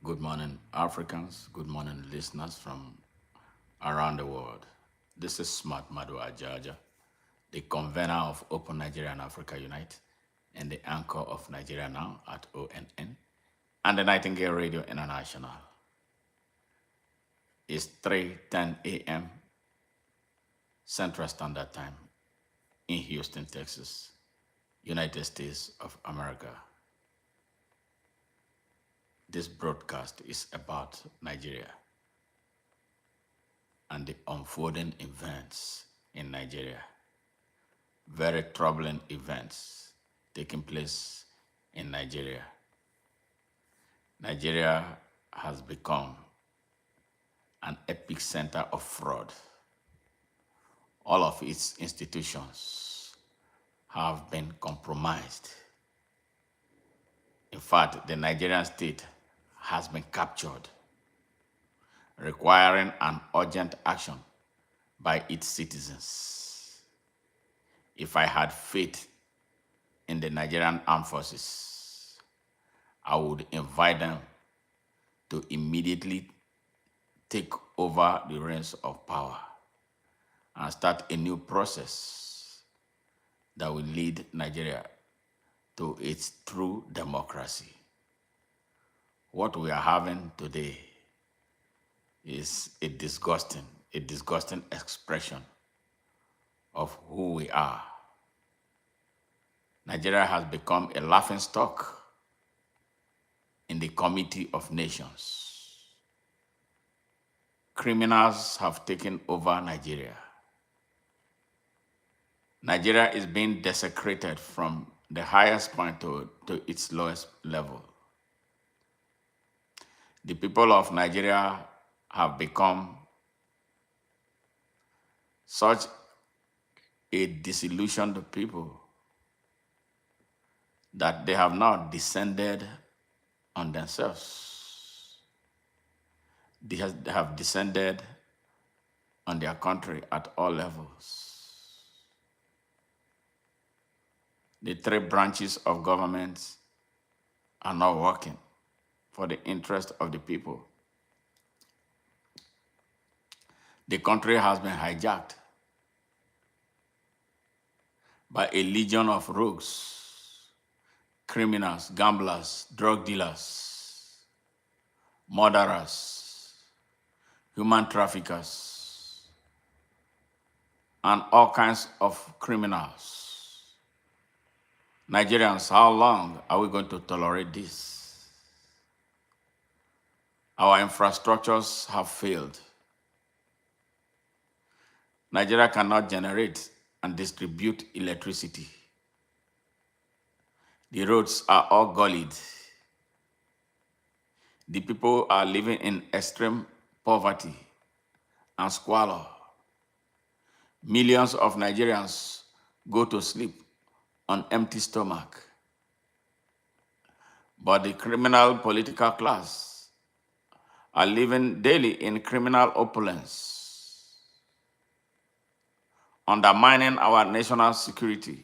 Good morning, Africans. Good morning, listeners from around the world. This is Smart Madu Ajaja, the convener of Open Nigeria and Africa Unite, and the anchor of Nigeria Now at ONN, and the Nightingale Radio International. It's 3:10 a.m. Central Standard Time in Houston, Texas, United States of America. This broadcast is about Nigeria and the unfolding events in Nigeria. Very troubling events taking place in Nigeria. Nigeria has become an epic center of fraud. All of its institutions have been compromised. In fact, the Nigerian state has been captured, requiring an urgent action by its citizens. If I had faith in the Nigerian armed forces, I would invite them to immediately take over the reins of power and start a new process that will lead Nigeria to its true democracy. What we are having today is a disgusting expression of who we are. Nigeria has become a laughingstock in the Committee of Nations. Criminals have taken over Nigeria. Nigeria is being desecrated from the highest point to its lowest level. The people of Nigeria have become such a disillusioned people that they have now descended on themselves. They have descended on their country at all levels. The three branches of government are not working for the interest of the people. The country has been hijacked by a legion of rogues, criminals, gamblers, drug dealers, murderers, human traffickers, and all kinds of criminals. Nigerians, how long are we going to tolerate this? Our infrastructures have failed. Nigeria cannot generate and distribute electricity. The roads are all gullied. The people are living in extreme poverty and squalor. Millions of Nigerians go to sleep on empty stomach. But the criminal political class are living daily in criminal opulence, undermining our national security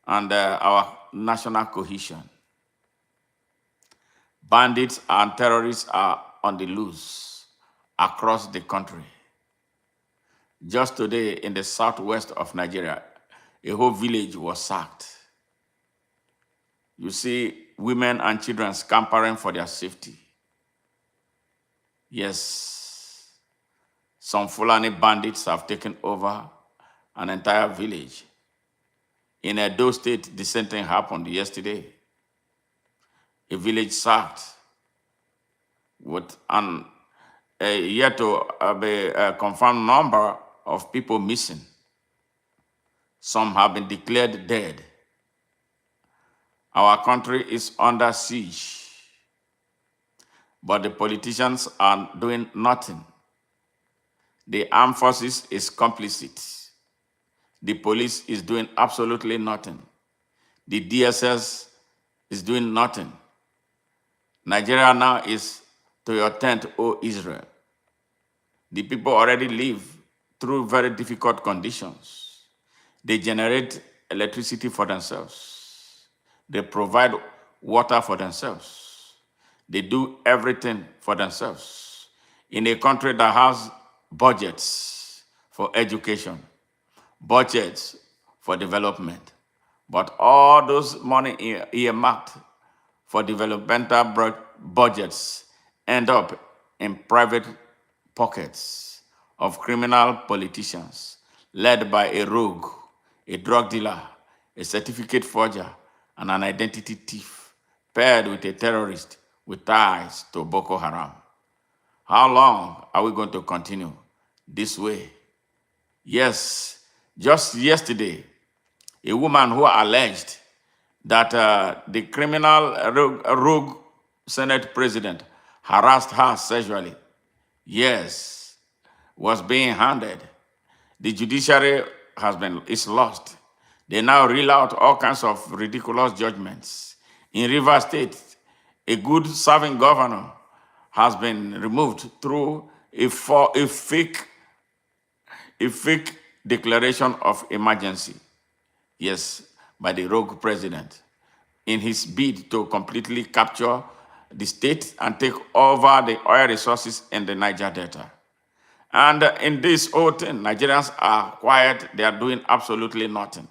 and our national cohesion. Bandits and terrorists are on the loose across the country. Just today in the southwest of Nigeria, a whole village was sacked. You see women and children scampering for their safety. Yes, some Fulani bandits have taken over an entire village. In Edo State, the same thing happened yesterday. A village sacked with an yet to be a confirmed number of people missing. Some have been declared dead. Our country is under siege, but the politicians are doing nothing. The armed forces is complicit. The police is doing absolutely nothing. The DSS is doing nothing. Nigeria now is to your tent, O Israel. The people already live through very difficult conditions. They generate electricity for themselves. They provide water for themselves. They do everything for themselves. In a country that has budgets for education, budgets for development, but all those money earmarked for developmental budgets end up in private pockets of criminal politicians led by a rogue, a drug dealer, a certificate forger, and an identity thief, paired with a terrorist with ties to Boko Haram. How long are we going to continue this way? Yes, just yesterday, a woman who alleged that the criminal rogue Senate president harassed her sexually, yes, was being handed. The judiciary is lost. They now reel out all kinds of ridiculous judgments. In Rivers State, a good serving governor has been removed through a fake declaration of emergency, yes, by the rogue president, in his bid to completely capture the state and take over the oil resources in the Niger Delta. And in this whole thing, Nigerians are quiet. They are doing absolutely nothing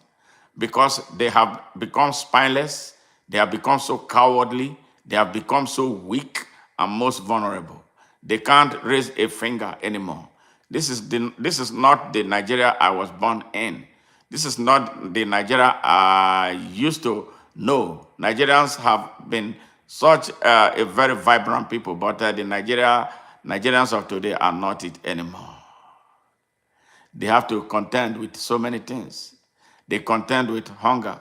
because they have become spineless. They have become so cowardly. They have become so weak and most vulnerable. They can't raise a finger anymore. This is not the Nigeria I was born in. This is not the Nigeria I used to know. Nigerians have been such a very vibrant people, but the Nigerians of today are not it anymore. They have to contend with so many things. They contend with hunger.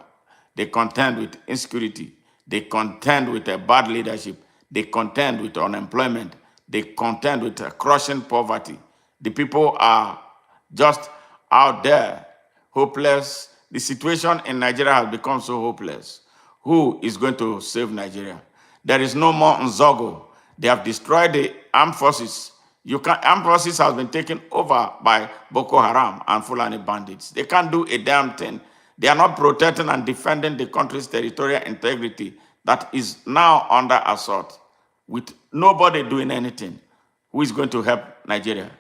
They contend with insecurity. They contend with bad leadership. They contend with unemployment. They contend with crushing poverty. The people are just out there, hopeless. The situation in Nigeria has become so hopeless. Who is going to save Nigeria? There is no more Nzogo. They have destroyed the armed forces. Armed forces has been taken over by Boko Haram and Fulani bandits. They can't do a damn thing. They are not protecting and defending the country's territorial integrity that is now under assault, with nobody doing anything. Who is going to help Nigeria?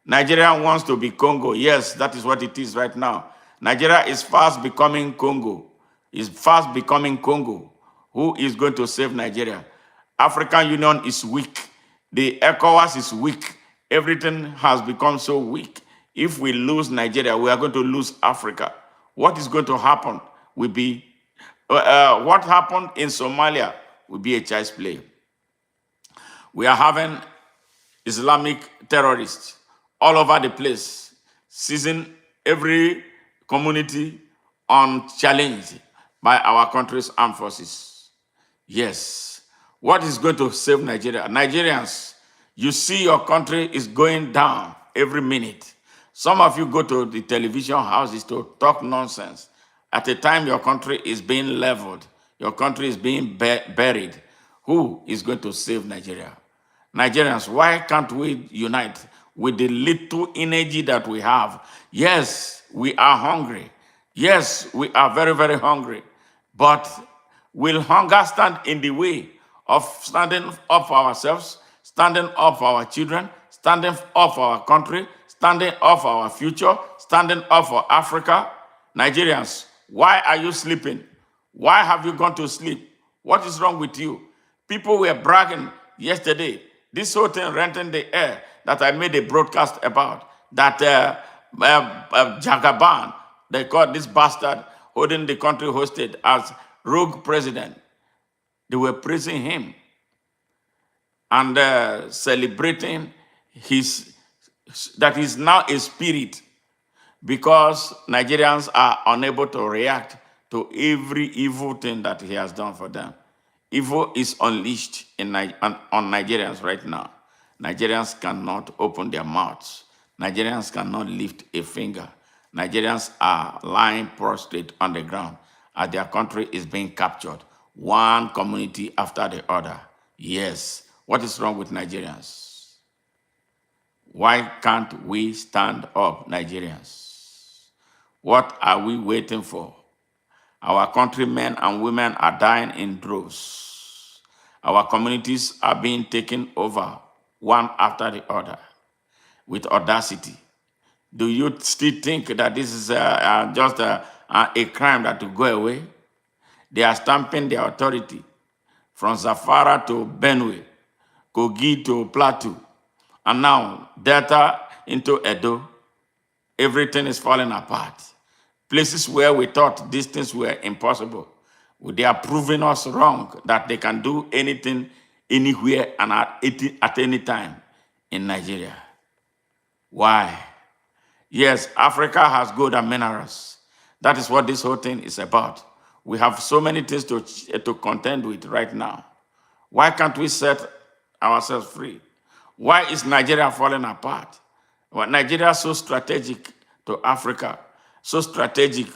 Nigeria wants to be Congo. Yes, that is what it is right now. Nigeria is fast becoming Congo. Is fast becoming Congo. Who is going to save Nigeria? African Union is weak. The ECOWAS is weak. Everything has become so weak. If we lose Nigeria, we are going to lose Africa. What is going to happen will be, what happened in Somalia will be a child's play. We are having Islamic terrorists all over the place, seizing every community unchallenged by our country's armed forces. Yes. What is going to save Nigeria? Nigerians, you see your country is going down every minute. Some of you go to the television houses to talk nonsense. At a time your country is being leveled, your country is being buried. Who is going to save Nigeria? Nigerians, why can't we unite with the little energy that we have? Yes, we are hungry. Yes, we are very, very hungry. But will hunger stand in the way of standing up for ourselves, standing up for our children, standing up for our country, standing up for our future, standing up for Africa? Nigerians, why are you sleeping? Why have you gone to sleep? What is wrong with you? People were bragging yesterday, this whole thing renting the air that I made a broadcast about, that Jagaban, they called this bastard holding the country hostage as rogue president. They were praising him and celebrating that he's now a spirit, because Nigerians are unable to react to every evil thing that he has done for them. Evil is unleashed on Nigerians right now. Nigerians cannot open their mouths. Nigerians cannot lift a finger. Nigerians are lying prostrate on the ground as their country is being captured, one community after the other. Yes, what is wrong with Nigerians? Why can't we stand up, Nigerians? What are we waiting for? Our countrymen and women are dying in droves. Our communities are being taken over one after the other with audacity. Do you still think that this is just a crime that will go away? They are stamping their authority from Zafara to Benue, Kogi to Plateau, and now Delta into Edo. Everything is falling apart. Places where we thought these things were impossible, they are proving us wrong, that they can do anything, anywhere, and at any time in Nigeria. Why? Yes, Africa has gold and minerals. That is what this whole thing is about. We have so many things to contend with right now. Why can't we set ourselves free? Why is Nigeria falling apart? Well, Nigeria is so strategic to Africa, so strategic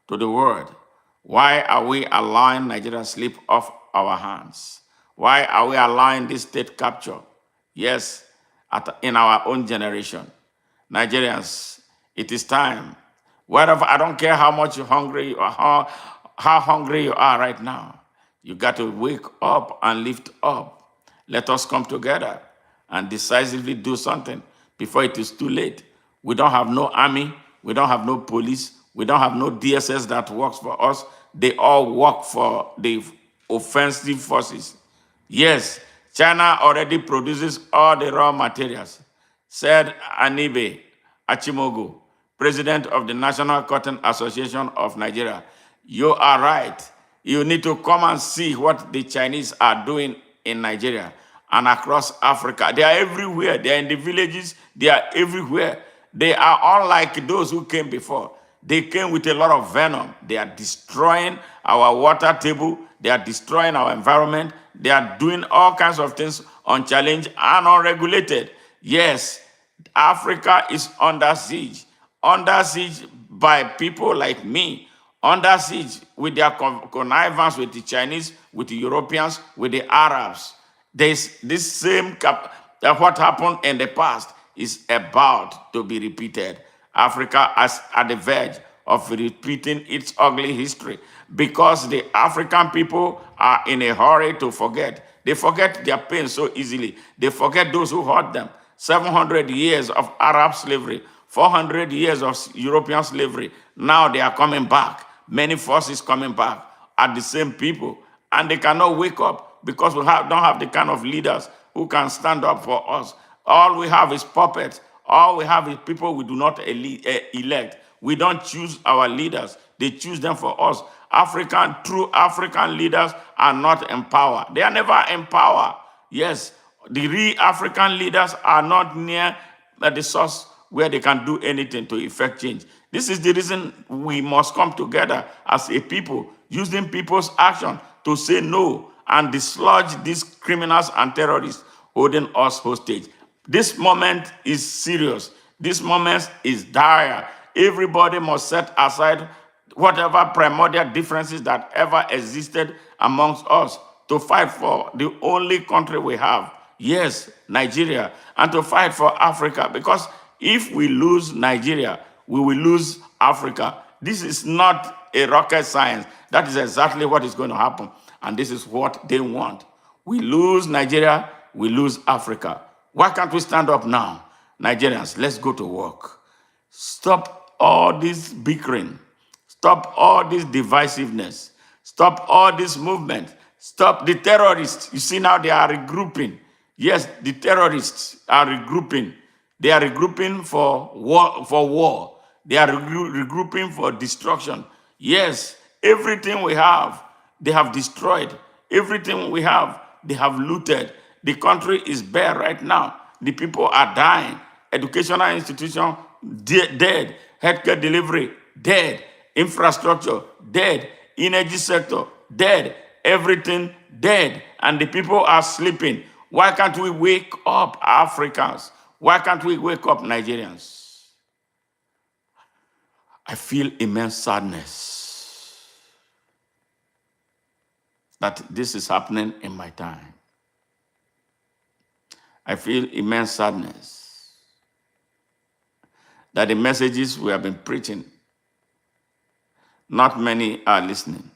to the world. Why are we allowing Nigeria slip off our hands? Why are we allowing this state capture? Yes, in our own generation. Nigerians, it is time. Whatever, I don't care how much you're hungry or how hungry you are right now. You got to wake up and lift up. Let us come together and decisively do something before it is too late. We don't have no army. We don't have no police. We don't have no DSS that works for us. They all work for the offensive forces. Yes, China already produces all the raw materials, said Anibe Achimogo, president of the National Cotton Association of Nigeria. You are right. You need to come and see what the Chinese are doing in Nigeria and across Africa. They are everywhere. They are in the villages. They are everywhere. They are unlike those who came before. They came with a lot of venom. They are destroying our water table. They are destroying our environment. They are doing all kinds of things unchallenged and unregulated. Yes, Africa is under siege by people like me, under siege with their connivance with the Chinese, with the Europeans, with the Arabs. There's this same what happened in the past is about to be repeated. Africa is at the verge of repeating its ugly history because the African people are in a hurry to forget. They forget their pain so easily. They forget those who hurt them. 700 years of Arab slavery, 400 years of European slavery. Now they are coming back. Many forces coming back at the same people. And they cannot wake up because we don't have the kind of leaders who can stand up for us. All we have is puppets. All we have is people we do not elect. We don't choose our leaders. They choose them for us. True African leaders are not in power. They are never in power. Yes, the real African leaders are not near the source where they can do anything to effect change. This is the reason we must come together as a people, using people's action to say no and dislodge these criminals and terrorists holding us hostage. This moment is serious. This moment is dire. Everybody must set aside whatever primordial differences that ever existed amongst us to fight for the only country we have. Yes, Nigeria, and to fight for Africa. Because if we lose Nigeria, we will lose Africa. This is not a rocket science. That is exactly what is going to happen. And this is what they want. We lose Nigeria, we lose Africa. Why can't we stand up now? Nigerians, let's go to work. Stop all this bickering. Stop all this divisiveness. Stop all this movement. Stop the terrorists. You see now they are regrouping. Yes, the terrorists are regrouping. They are regrouping for war. They are regrouping for destruction. Yes, everything we have, they have destroyed. Everything we have, they have looted. The country is bare right now. The people are dying. Educational institution, dead. Healthcare delivery, dead. Infrastructure, dead. Energy sector, dead. Everything, dead. And the people are sleeping. Why can't we wake up, Africans? Why can't we wake up, Nigerians? I feel immense sadness that this is happening in my time. I feel immense sadness that the messages we have been preaching, not many are listening.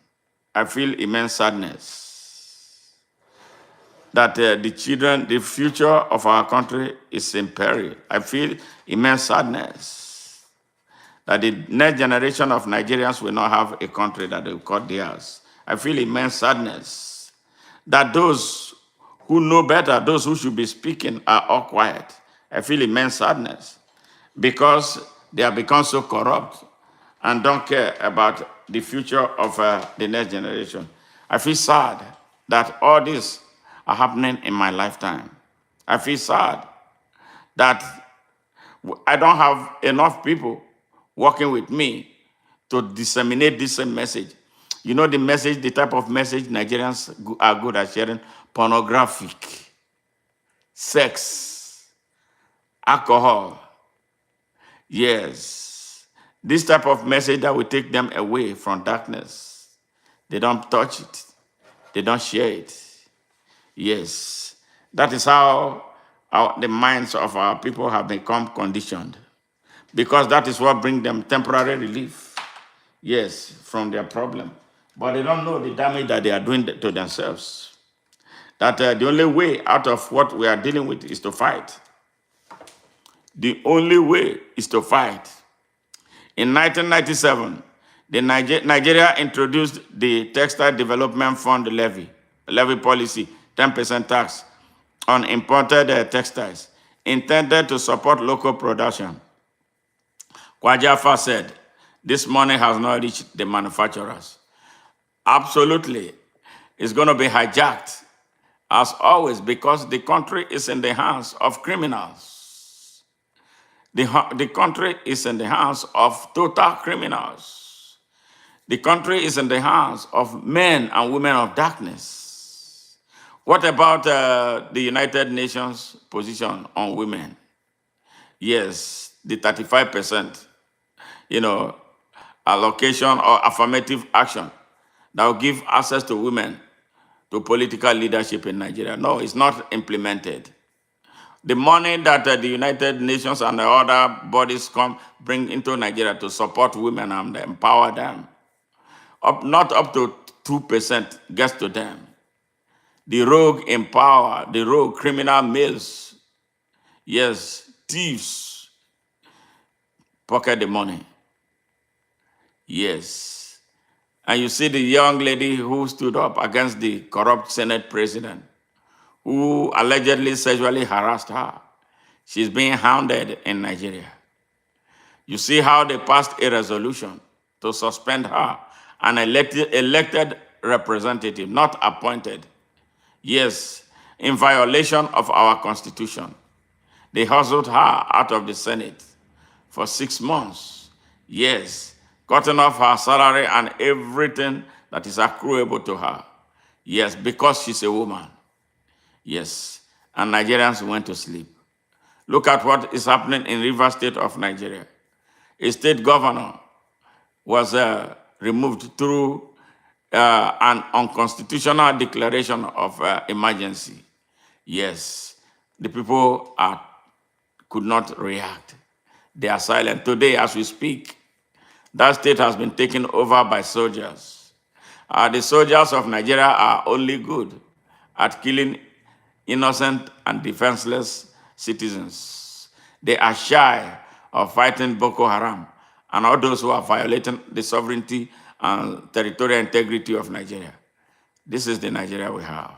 I feel immense sadness that the children, the future of our country is in peril. I feel immense sadness that the next generation of Nigerians will not have a country that they will call theirs. I feel immense sadness that those who know better, those who should be speaking, are all quiet. I feel immense sadness because they have become so corrupt and don't care about the future of the next generation. I feel sad that all this are happening in my lifetime. I feel sad that I don't have enough people working with me to disseminate this same message. You know the message, the type of message Nigerians are good at sharing? Pornographic, sex, alcohol. Yes. This type of message that will take them away from darkness. They don't touch it. They don't share it. Yes. That is how the minds of our people have become conditioned. Because that is what brings them temporary relief. Yes, from their problem. But they don't know the damage that they are doing to themselves. That the only way out of what we are dealing with is to fight. The only way is to fight. In 1997, Nigeria introduced the Textile Development Fund levy policy, 10% tax on imported textiles, intended to support local production. Kwajafa said, this money has not reached the manufacturers. Absolutely. It's going to be hijacked, as always, because the country is in the hands of criminals. The country is in the hands of total criminals. The country is in the hands of men and women of darkness. What about the United Nations position on women? Yes, the 35%, allocation or affirmative action that will give access to women to political leadership in Nigeria. No, it's not implemented. The money that the United Nations and the other bodies bring into Nigeria to support women and empower them, not up to 2% gets to them. The rogue in power, the rogue criminal males, yes, thieves, pocket the money. Yes. And you see the young lady who stood up against the corrupt Senate president, who allegedly sexually harassed her. She's being hounded in Nigeria. You see how they passed a resolution to suspend her, an elected representative, not appointed. Yes, in violation of our constitution. They hustled her out of the Senate for 6 months. Yes, cutting off her salary and everything that is accruable to her. Yes, because she's a woman. Yes, and Nigerians went to sleep. Look at what is happening in Rivers State of Nigeria. A state governor was removed through an unconstitutional declaration of emergency. Yes, the people could not react. They are silent. Today, as we speak, that state has been taken over by soldiers. The soldiers of Nigeria are only good at killing innocent and defenseless citizens. They are shy of fighting Boko Haram and all those who are violating the sovereignty and territorial integrity of Nigeria. This is the Nigeria we have.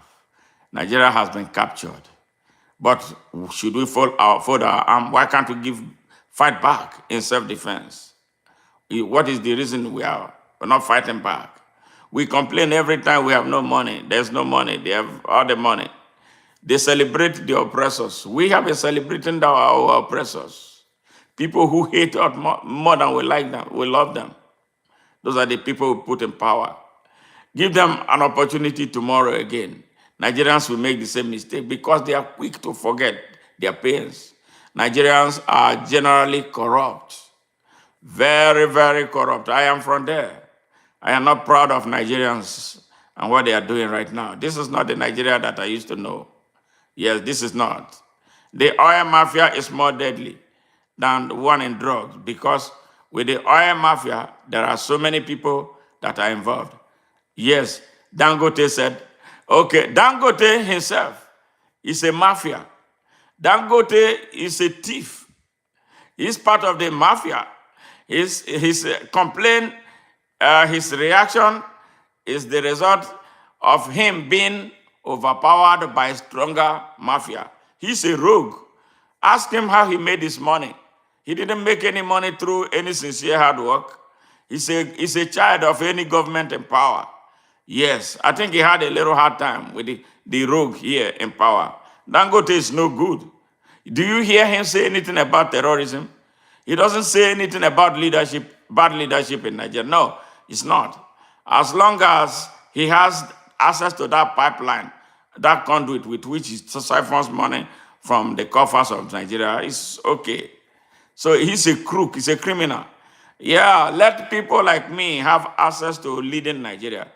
Nigeria has been captured. But should we fold our arm? Why can't we fight back in self-defense? What is the reason we're not fighting back? We complain every time we have no money. There's no money. They have all the money. They celebrate the oppressors. We have been celebrating our oppressors. People who hate us more than we like them, we love them. Those are the people who put in power. Give them an opportunity tomorrow again. Nigerians will make the same mistake because they are quick to forget their pains. Nigerians are generally corrupt. Very, very corrupt. I am from there. I am not proud of Nigerians and what they are doing right now. This is not the Nigeria that I used to know. Yes, this is not. The oil mafia is more deadly than the one in drugs because with the oil mafia, there are so many people that are involved. Yes, Dangote said, Okay, Dangote himself is a mafia. Dangote is a thief. He's part of the mafia. His complaint, his reaction is the result of him being overpowered by a stronger mafia. He's a rogue. Ask him how he made his money. He didn't make any money through any sincere hard work. He's a child of any government in power. Yes, I think he had a little hard time with the rogue here in power. Dangote is no good. Do you hear him say anything about terrorism? He doesn't say anything about leadership, bad leadership in Nigeria. No, it's not. As long as he has access to that pipeline, that conduit with which he siphons money from the coffers of Nigeria, it's okay. So he's a crook, he's a criminal. Yeah, let people like me have access to leading Nigeria.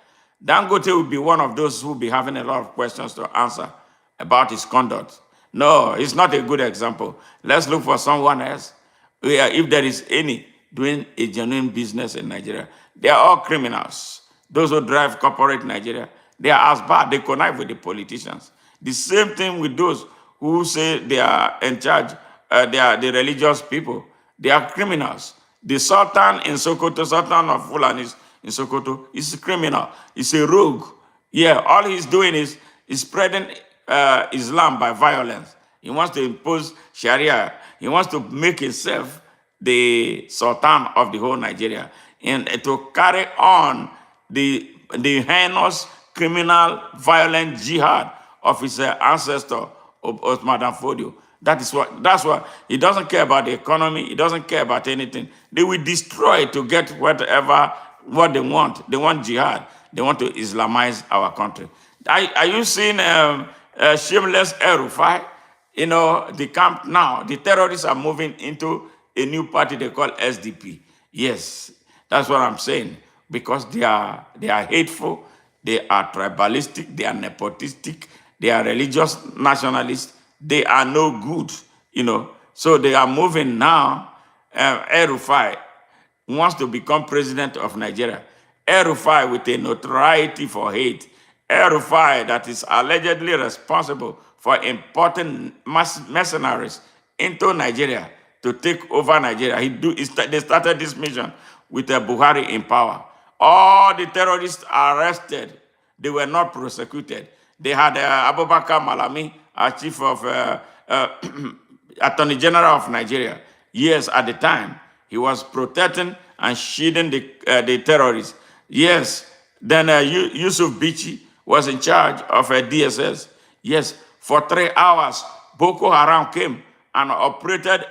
Dangote will be one of those who will be having a lot of questions to answer about his conduct. No, it's not a good example. Let's look for someone else. Yeah, if there is any doing a genuine business in Nigeria, they are all criminals. Those who drive corporate Nigeria, they are as bad. They connive with the politicians. The same thing with those who say they are in charge. They are the religious people. They are criminals. The Sultan in Sokoto, Sultan of Fulanis in Sokoto, is a criminal. He's a rogue. Yeah, all he's doing is spreading Islam by violence. He wants to impose Sharia. He wants to make himself the Sultan of the whole Nigeria and to carry on the heinous, criminal, violent jihad of his ancestor, Osman Dan Fodio. That's what he doesn't care about the economy. He doesn't care about anything. They will destroy to get what they want. They want jihad. They want to Islamize our country. Are you seeing shameless El-Rufai? You know, the camp now, the terrorists are moving into a new party they call SDP. Yes, that's what I'm saying. Because they are hateful, they are tribalistic, they are nepotistic, they are religious nationalists, they are no good, you know. So they are moving now. El-Rufai wants to become president of Nigeria. El-Rufai with a notoriety for hate. El-Rufai that is allegedly responsible for importing mercenaries into Nigeria to take over Nigeria. They started this mission with Buhari in power. All the terrorists arrested, they were not prosecuted. They had Abubakar Malami, our chief of Attorney General of Nigeria. Yes, at the time, he was protecting and shielding the terrorists. Yes, then Yusuf Bichi was in charge of DSS. Yes, for 3 hours, Boko Haram came and operated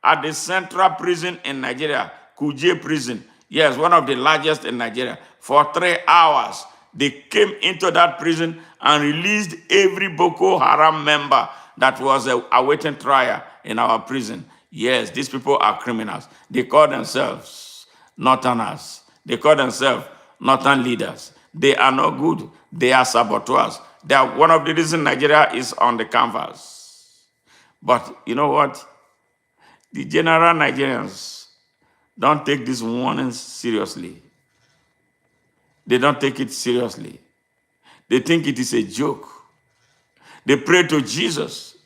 at the central prison in Nigeria, Kuje prison. Yes, one of the largest in Nigeria. For 3 hours, they came into that prison and released every Boko Haram member that was awaiting trial in our prison. Yes, these people are criminals. They call themselves Northerners. They call themselves Northern leaders. They are not good. They are saboteurs. They are one of the reasons Nigeria is on the canvas. But you know what? The general Nigerians don't take these warnings seriously. They don't take it seriously. They think it is a joke. They pray to Jesus.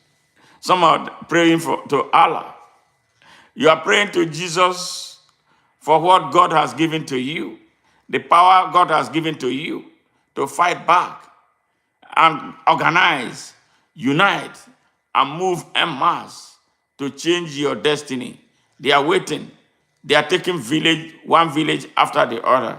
Some are praying to Allah. You are praying to Jesus for what God has given to you, the power God has given to you to fight back and organize, unite, and move en masse to change your destiny. They are waiting. They are taking one village after the other,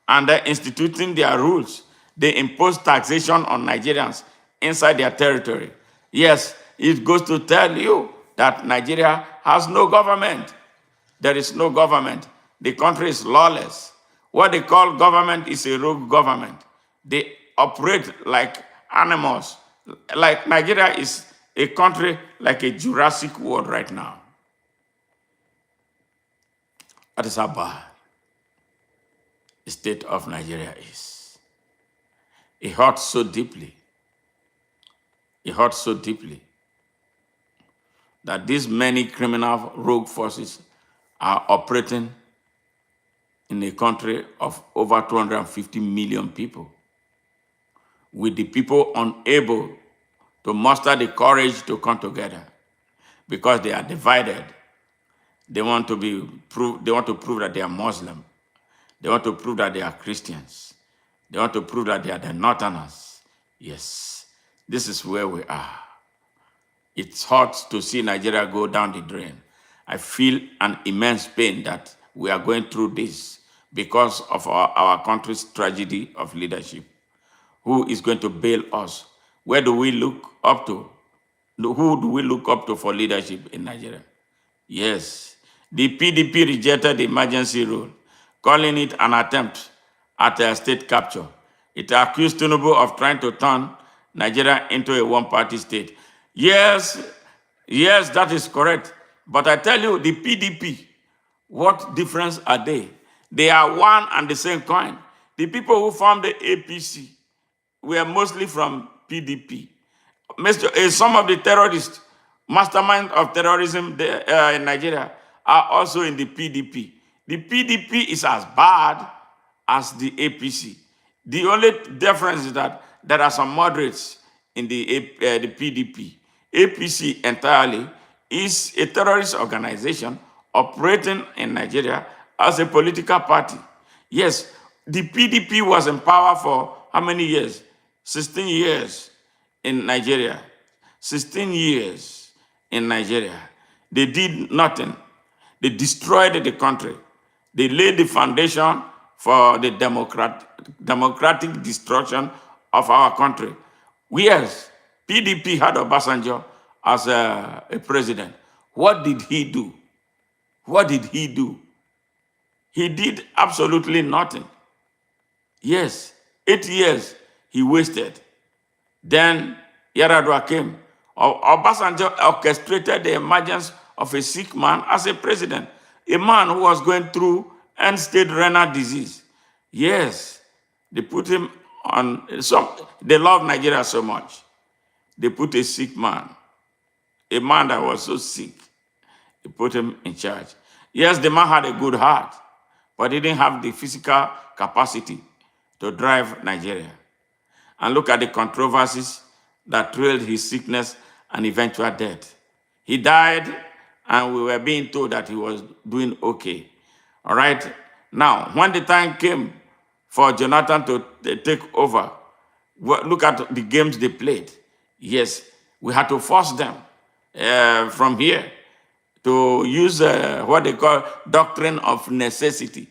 and they're instituting their rules. They impose taxation on Nigerians inside their territory. Yes, it goes to tell you that Nigeria has no government. There is no government. The country is lawless. What they call government is a rogue government. They operate like animals. Like Nigeria is a country like a Jurassic World right now. That is how bad the state of Nigeria is. It hurts so deeply. It hurts so deeply that these many criminal rogue forces are operating in a country of over 250 million people with the people unable to muster the courage to come together because they are divided. They want to prove that they are Muslim. They want to prove that they are Christians. They want to prove that they are the Northerners. Yes, this is where we are. It's hard to see Nigeria go down the drain. I feel an immense pain that we are going through this because of our country's tragedy of leadership. Who is going to bail us? Where do we look up to? Who do we look up to for leadership in Nigeria? Yes, the PDP rejected the emergency rule, calling it an attempt at a state capture. It accused Tinubu of trying to turn Nigeria into a one-party state. Yes, that is correct. But I tell you, the PDP, what difference are they? They are one and the same coin. The people who formed the APC were mostly from PDP. Some of the terrorists, mastermind of terrorism in Nigeria, are also in the PDP. The PDP is as bad as the APC. The only difference is that there are some moderates in the PDP. APC entirely is a terrorist organization operating in Nigeria as a political party. Yes, the PDP was in power for how many years? 16 years in Nigeria. 16 years in Nigeria. They did nothing. They destroyed the country. They laid the foundation for the democratic destruction of our country. Yes, PDP had Obasanjo as a president. What did he do? What did he do? He did absolutely nothing. Yes, 8 years he wasted. Then Yaradua came. Obasanjo orchestrated the emergence of a sick man as a president, a man who was going through end-stage renal disease. Yes, they put him on they love Nigeria so much. They put a sick man, a man that was so sick, they put him in charge. Yes, the man had a good heart, but he didn't have the physical capacity to drive Nigeria. And look at the controversies that trailed his sickness and eventual death. He died, and we were being told that he was doing okay. All right? Now, when the time came for Jonathan to take over, look at the games they played. Yes, we had to force them from here to use what they call doctrine of necessity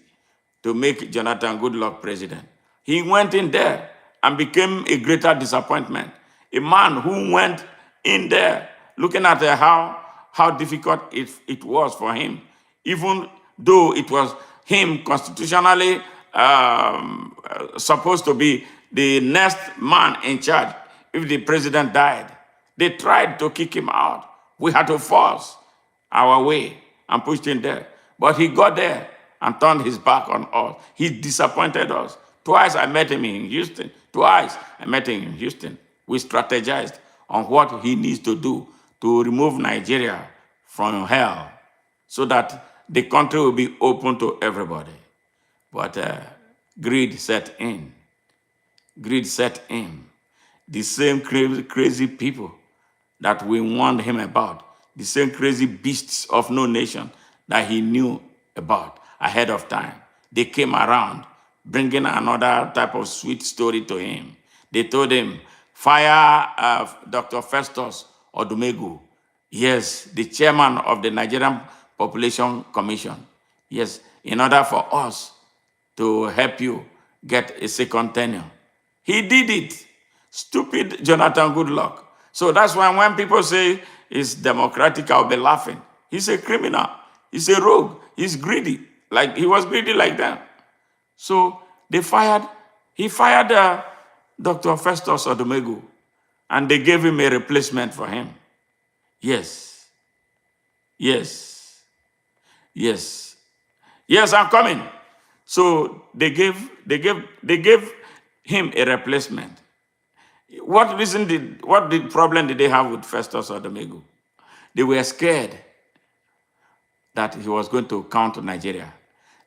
to make Jonathan Goodluck president. He went in there and became a greater disappointment. A man who went in there looking at how difficult it was for him, even though it was him constitutionally supposed to be the next man in charge if the president died. They tried to kick him out. We had to force our way and pushed him there. But he got there and turned his back on us. He disappointed us. Twice I met him in Houston. We strategized on what he needs to do to remove Nigeria from hell so that the country will be open to everybody. But greed set in. Greed set in. The same crazy people that we warned him about, the same crazy beasts of no nation that he knew about ahead of time, they came around bringing another type of sweet story to him. They told him, fire Dr. Festus Odumegu. Yes, the chairman of the Nigerian Population Commission. Yes, in order for us to help you get a second tenure. He did it. Stupid Jonathan Goodluck. So that's why when people say he's democratic, I'll be laughing. He's a criminal. He's a rogue. He's greedy. Like he was greedy like them. So he fired Dr. Festus Odumegu, and they gave him a replacement for him. Yes, I'm coming. So they gave him a replacement. What problem did they have with Festus Odumegu? They were scared that he was going to count Nigeria.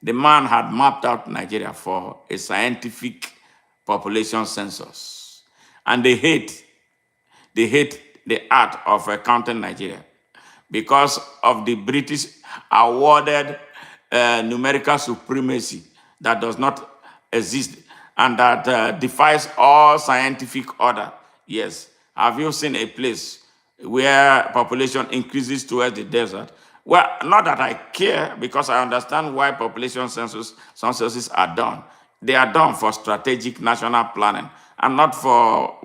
The man had mapped out Nigeria for a scientific population census. And they hate the art of counting Nigeria because of the British awarded numerical supremacy that does not exist and that defies all scientific order. Yes. Have you seen a place where population increases towards the desert? Well, not that I care, because I understand why population censuses are done. They are done for strategic national planning and not for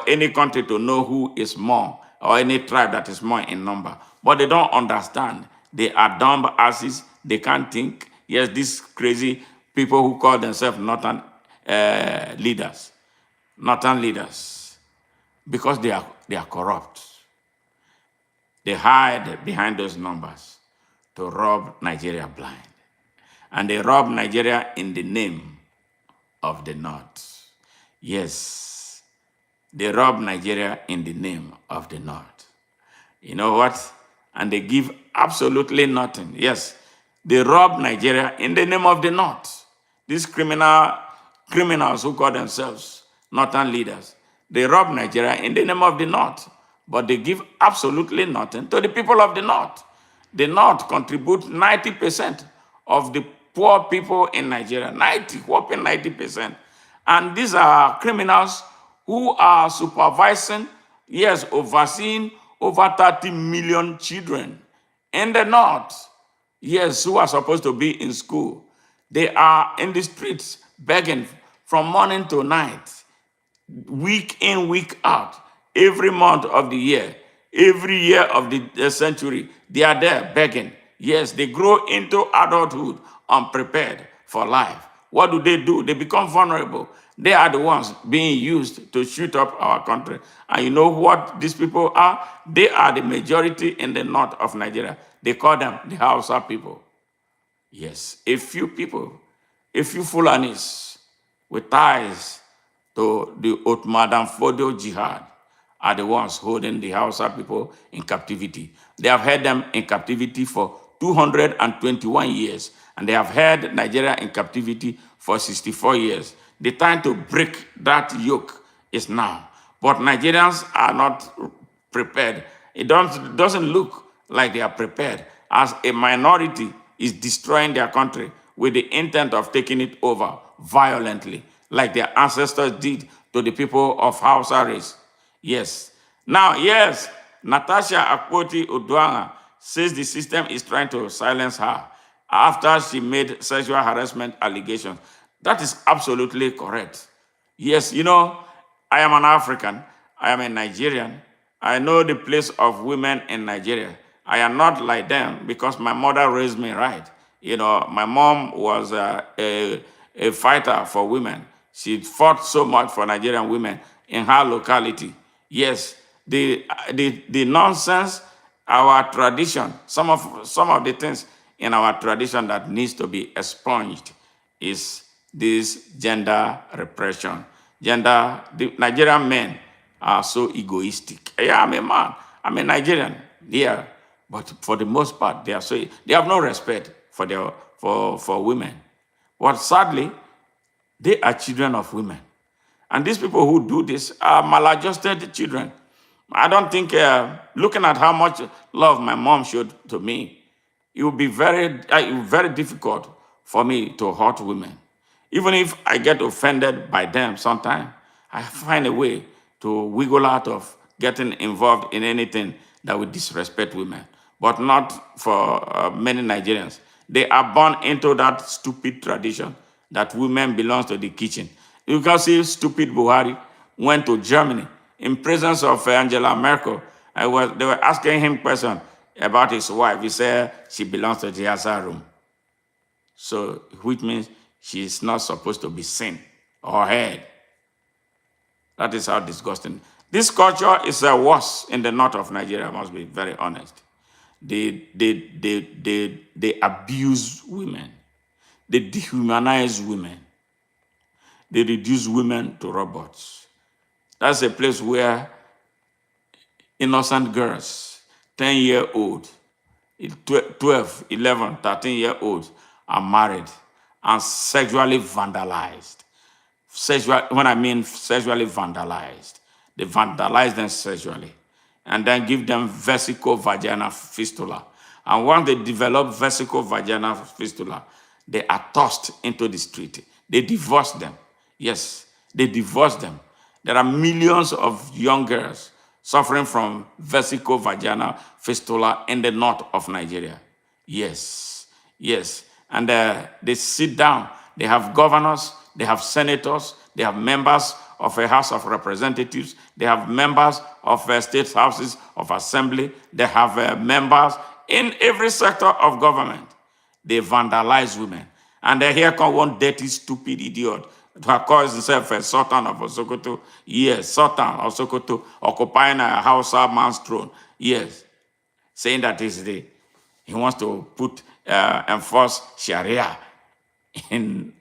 any country to know who is more or any tribe that is more in number. But they don't understand. They are dumb asses. They can't think. Yes, these crazy people who call themselves northern leaders, because they are corrupt. They hide behind those numbers to rob Nigeria blind. And they rob Nigeria in the name of the North. Yes, they rob Nigeria in the name of the North. You know what? And they give absolutely nothing. Yes, they rob Nigeria in the name of the North. These criminals who call themselves Northern leaders, they rob Nigeria in the name of the North, but they give absolutely nothing to the people of the North. The North contribute 90% of the poor people in Nigeria, whopping 90%. And these are criminals who are supervising, yes, overseeing over 30 million children in the North, yes, who are supposed to be in school. They are in the streets begging from morning to night, week in, week out, every month of the year, every year of the century. They are there begging. Yes, they grow into adulthood unprepared for life. What do? They become vulnerable. They are the ones being used to shoot up our country. And you know what these people are? They are the majority in the north of Nigeria. They call them the Hausa people. Yes, a few people, a few Fulanis with ties to the Ottoman Fodio Jihad are the ones holding the Hausa people in captivity. They have held them in captivity for 221 years, and they have held Nigeria in captivity for 64 years. The time to break that yoke is now. But Nigerians are not prepared. It doesn't look like they are prepared, as a minority is destroying their country with the intent of taking it over violently, like their ancestors did to the people of Hausa race. Yes. Now, yes, Natasha Akpoti Oduanga says the system is trying to silence her after she made sexual harassment allegations. That is absolutely correct. Yes, you know, I am an African. I am a Nigerian. I know the place of women in Nigeria. I am not like them because my mother raised me right. You know, my mom was a fighter for women. She fought so much for Nigerian women in her locality. Yes, the nonsense, our tradition, some of the things in our tradition that needs to be expunged is this gender repression. The Nigerian men are so egoistic. Yeah, I'm a man. I'm a Nigerian. Yeah, but for the most part, they have no respect for women. But sadly, they are children of women. And these people who do this are maladjusted children. I don't think, looking at how much love my mom showed to me, it would be very difficult for me to hurt women. Even if I get offended by them sometimes, I find a way to wiggle out of getting involved in anything that would disrespect women. But not for many Nigerians. They are born into that stupid tradition that women belong to the kitchen. You can see stupid Buhari went to Germany in presence of Angela Merkel. They were asking him questions about his wife. He said she belongs to the other room. So, which means she is not supposed to be seen or heard. That is how disgusting. This culture is worse in the north of Nigeria, I must be very honest. They abuse women. They dehumanize women. They reduce women to robots. That's a place where innocent girls, 10-year-old, 12, 11, 13-year-olds are married and sexually vandalized. when I mean sexually vandalized, they vandalize them sexually and then give them vesico-vaginal fistula. And once they develop vesico-vaginal fistula, they are tossed into the street. They divorce them. Yes, they divorce them. There are millions of young girls suffering from vesico-vaginal fistula in the north of Nigeria. Yes, yes. And they sit down. They have governors, they have senators, they have members of a House of Representatives, they have members of state houses of assembly, they have members in every sector of government. They vandalize women. And then here come one dirty, stupid idiot who calls himself a Sultan of Sokoto. Yes, Sultan of Sokoto, occupying a Hausa man's throne. Yes, saying that he wants to enforce Sharia in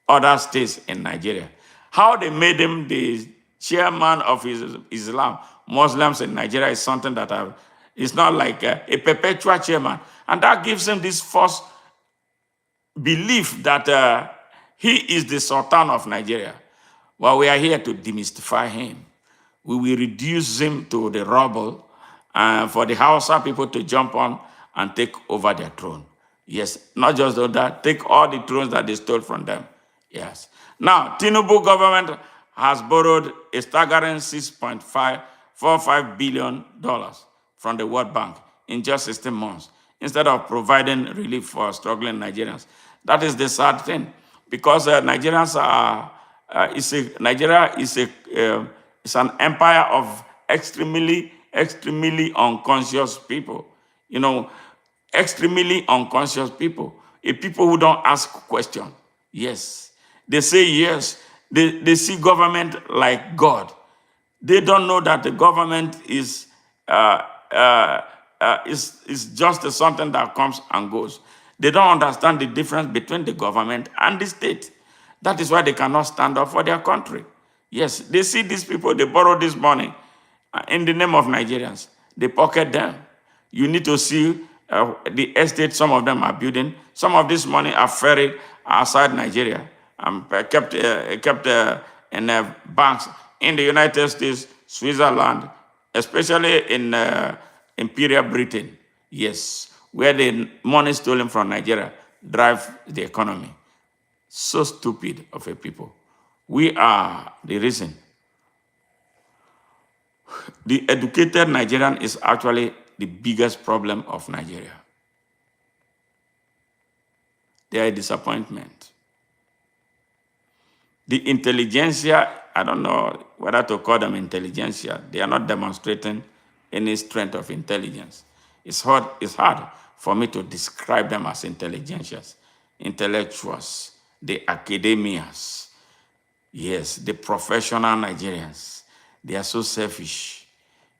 other states in Nigeria. How they made him the chairman of Islam, Muslims in Nigeria is something that it's not like a perpetual chairman. And that gives him this false belief that he is the Sultan of Nigeria. Well, we are here to demystify him. We will reduce him to the rubble for the Hausa people to jump on and take over their throne. Yes, not just that, take all the thrones that they stole from them. Yes. Now, Tinubu government has borrowed a staggering $6.45 billion from the World Bank in just 16 months, instead of providing relief for struggling Nigerians. That is the sad thing, because Nigerians Nigeria is an empire of extremely unconscious people. You know, extremely unconscious people, a people who don't ask questions. Yes, they say yes. They see government like God. They don't know that the government is just something that comes and goes. They don't understand the difference between the government and the state. That is why they cannot stand up for their country. Yes, they see these people, they borrow this money in the name of Nigerians. They pocket them. You need to see the estate some of them are building. Some of this money are ferried outside Nigeria and kept in banks in the United States, Switzerland, especially in Imperial Britain. Yes, where the money stolen from Nigeria drive the economy. So stupid of a people. We are the reason. The educated Nigerian is actually the biggest problem of Nigeria. They are a disappointment. The intelligentsia, I don't know whether to call them intelligentsia. They are not demonstrating any strength of intelligence. It's hard for me to describe them as intelligentsias, intellectuals, the academias. Yes, the professional Nigerians. They are so selfish.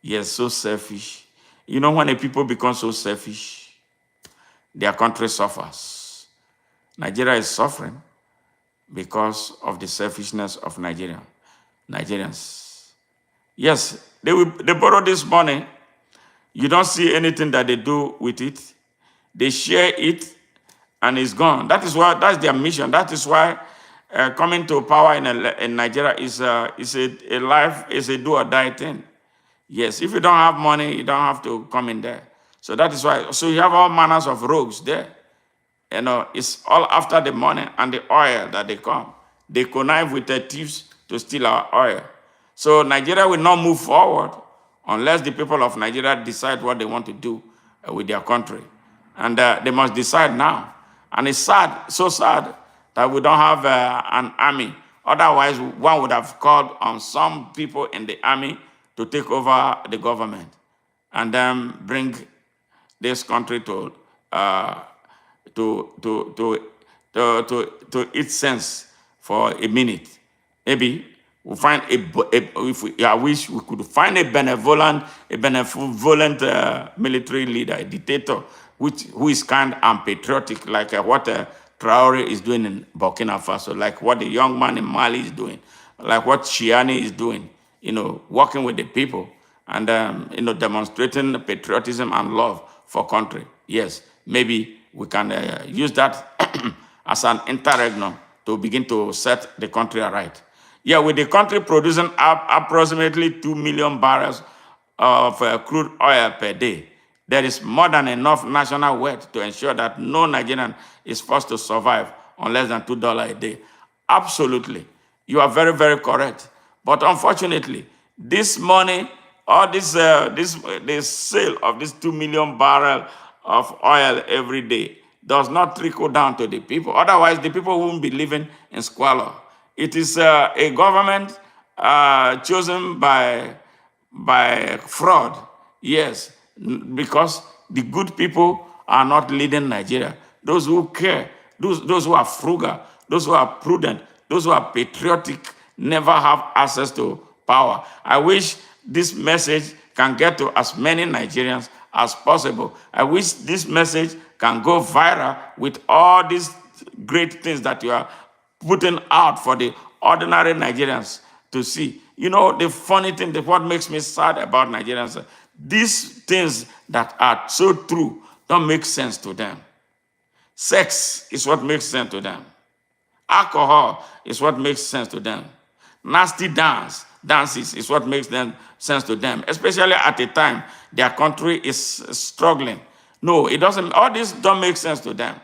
Yes, so selfish. You know, when the people become so selfish, their country suffers. Nigeria is suffering because of the selfishness of Nigerians. Yes, they borrow this money. You don't see anything that they do with it. They share it, and it's gone. That's their mission. That is why coming to power in Nigeria is a do or die thing. Yes, if you don't have money, you don't have to come in there. So that is why. So you have all manners of rogues there. You know, it's all after the money and the oil that they come. They connive with the thieves to steal our oil. So Nigeria will not move forward unless the people of Nigeria decide what they want to do with their country. And they must decide now. And it's sad, so sad, that we don't have an army. Otherwise, one would have called on some people in the army to take over the government and then bring this country to its sense for a minute. Maybe we find I wish we could find a benevolent military leader, a dictator, who is kind and patriotic, like what Traore is doing in Burkina Faso, like what the young man in Mali is doing, like what Chiani is doing, working with the people and, demonstrating patriotism and love for country. Yes, maybe we can use that as an interregnum to begin to set the country aright. Yeah, with the country producing approximately 2 million barrels of crude oil per day, there is more than enough national wealth to ensure that no Nigerian is forced to survive on less than $2 a day. Absolutely. You are very, very correct. But unfortunately, this money, or this sale of this 2 million barrel of oil every day does not trickle down to the people. Otherwise, the people won't be living in squalor. It is a government chosen by fraud. Yes, because the good people are not leading Nigeria. Those who care, those who are frugal, those who are prudent, those who are patriotic never have access to power. I wish this message can get to as many Nigerians as possible. I wish this message can go viral with all these great things that you are putting out for the ordinary Nigerians to see. You know, the funny thing, what makes me sad about Nigerians, these things that are so true don't make sense to them. Sex is what makes sense to them. Alcohol is what makes sense to them. Nasty dances is what makes sense to them, especially at a time their country is struggling. No, it doesn't. All this don't make sense to them.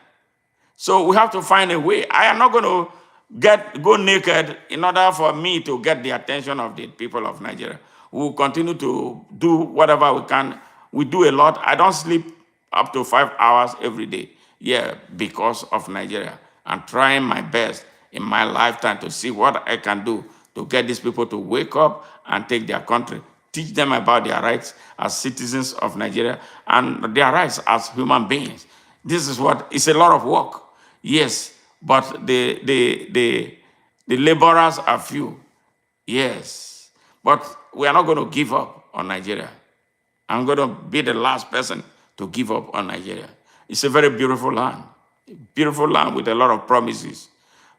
So we have to find a way. I am not going to go naked in order for me to get the attention of the people of Nigeria. We will continue to do whatever we can. We do a lot. I don't sleep up to 5 hours every day. Yeah, because of Nigeria. I'm trying my best in my lifetime to see what I can do to get these people to wake up and take their country, teach them about their rights as citizens of Nigeria and their rights as human beings. This is what, it's a lot of work. Yes, but the laborers are few. Yes, but we are not going to give up on Nigeria. I'm going to be the last person to give up on Nigeria. It's a very beautiful land with a lot of promises.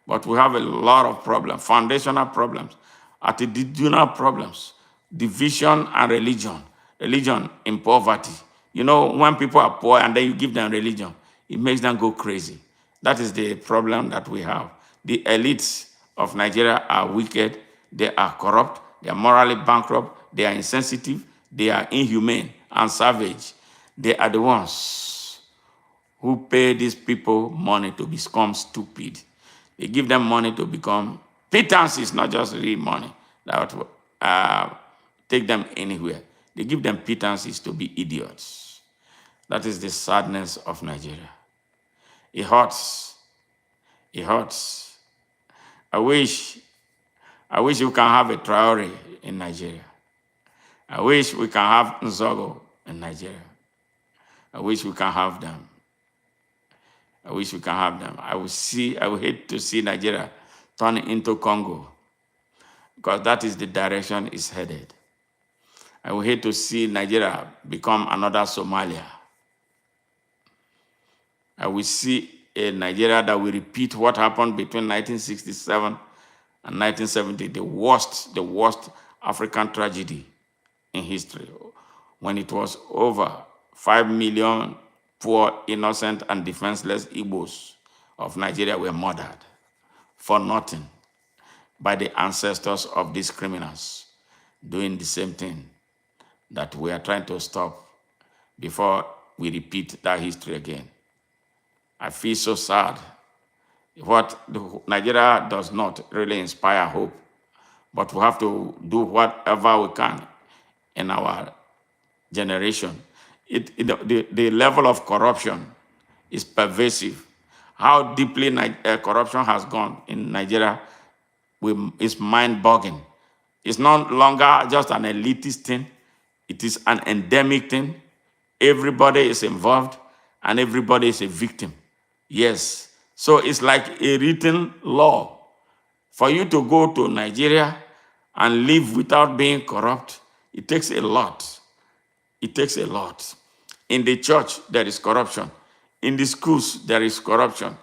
But we have a lot of problems, foundational problems, attitudinal problems, division and religion in poverty. You know, when people are poor and then you give them religion, it makes them go crazy. That is the problem that we have. The elites of Nigeria are wicked, they are corrupt, they are morally bankrupt, they are insensitive, they are inhumane and savage. They are the ones who pay these people money to become stupid. They give them money to become pittances, not just real money that would take them anywhere. They give them pittances to be idiots. That is the sadness of Nigeria. It hurts. It hurts. I wish we can have a Traore in Nigeria. I wish we can have Nzogo in Nigeria. I wish we can have them. I wish we can have them. I would hate to see Nigeria turn into Congo, because that is the direction it's headed. I would hate to see Nigeria become another Somalia. I will see a Nigeria that will repeat what happened between 1967 and 1970, the worst African tragedy in history, when it was over 5 million poor, innocent, and defenseless Igbos of Nigeria were murdered for nothing by the ancestors of these criminals doing the same thing that we are trying to stop before we repeat that history again. I feel so sad. What Nigeria does not really inspire hope, but we have to do whatever we can in our generation. The level of corruption is pervasive. How deeply corruption has gone in Nigeria is mind-boggling. It's no longer just an elitist thing. It is an endemic thing. Everybody is involved and everybody is a victim. Yes. So it's like a written law. For you to go to Nigeria and live without being corrupt, it takes a lot. It takes a lot. In the church, there is corruption. In the schools, there is corruption.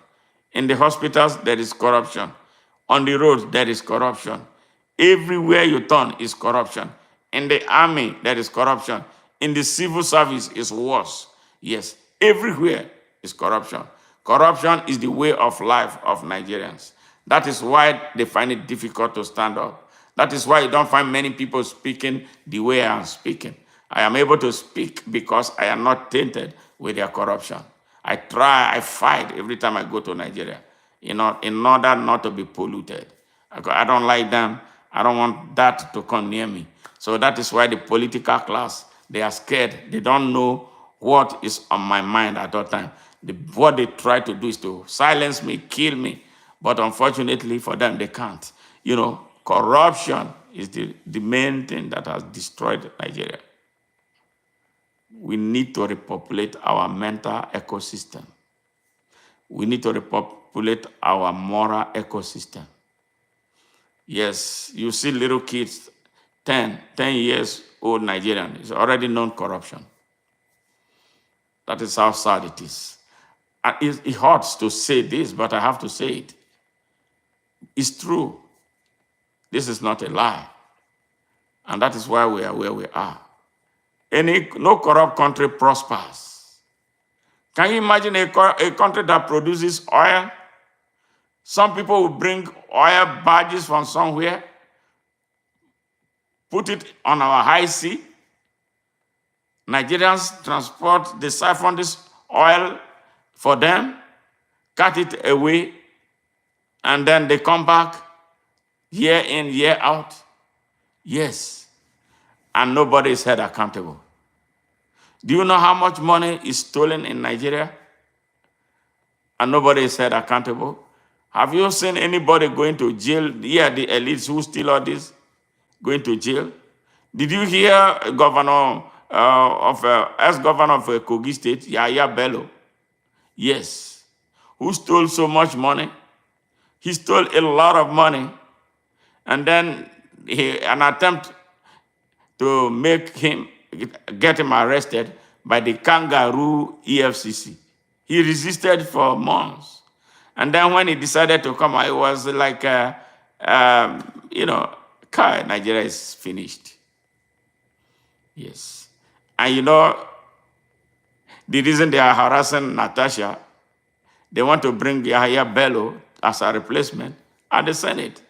In the hospitals, there is corruption. On the roads, there is corruption. Everywhere you turn is corruption. In the army, there is corruption. In the civil service, is worse. Yes, everywhere is corruption. Corruption is the way of life of Nigerians. That is why they find it difficult to stand up. That is why you don't find many people speaking the way I am speaking. I am able to speak because I am not tainted with their corruption. I fight every time I go to Nigeria, in order not to be polluted. I don't like them. I don't want that to come near me. So that is why the political class, they are scared. They don't know what is on my mind at all time. What they try to do is to silence me, kill me. But unfortunately for them, they can't. Corruption is the main thing that has destroyed Nigeria. We need to repopulate our mental ecosystem. We need to repopulate our moral ecosystem. Yes, you see little kids, 10 years old Nigerian, is already known corruption. That is how sad it is. And it hurts to say this, but I have to say it. It's true. This is not a lie. And that is why we are where we are. No corrupt country prospers. Can you imagine a country that produces oil? Some people will bring oil barges from somewhere, put it on our high sea. Nigerians transport, they siphon this oil for them, cut it away, and then they come back year in, year out. Yes. And nobody is held accountable. Do you know how much money is stolen in Nigeria? And nobody is held accountable. Have you seen anybody going to jail? Yeah, the elites who steal all this, going to jail. Did you hear ex-governor of Kogi State, Yahaya Bello? Yes. Who stole so much money? He stole a lot of money. And then an attempt to get him arrested by the kangaroo EFCC. He resisted for months. And then when he decided to come out, it was like, Nigeria is finished. Yes. And the reason they are harassing Natasha, they want to bring Yahaya Bello as a replacement at the Senate.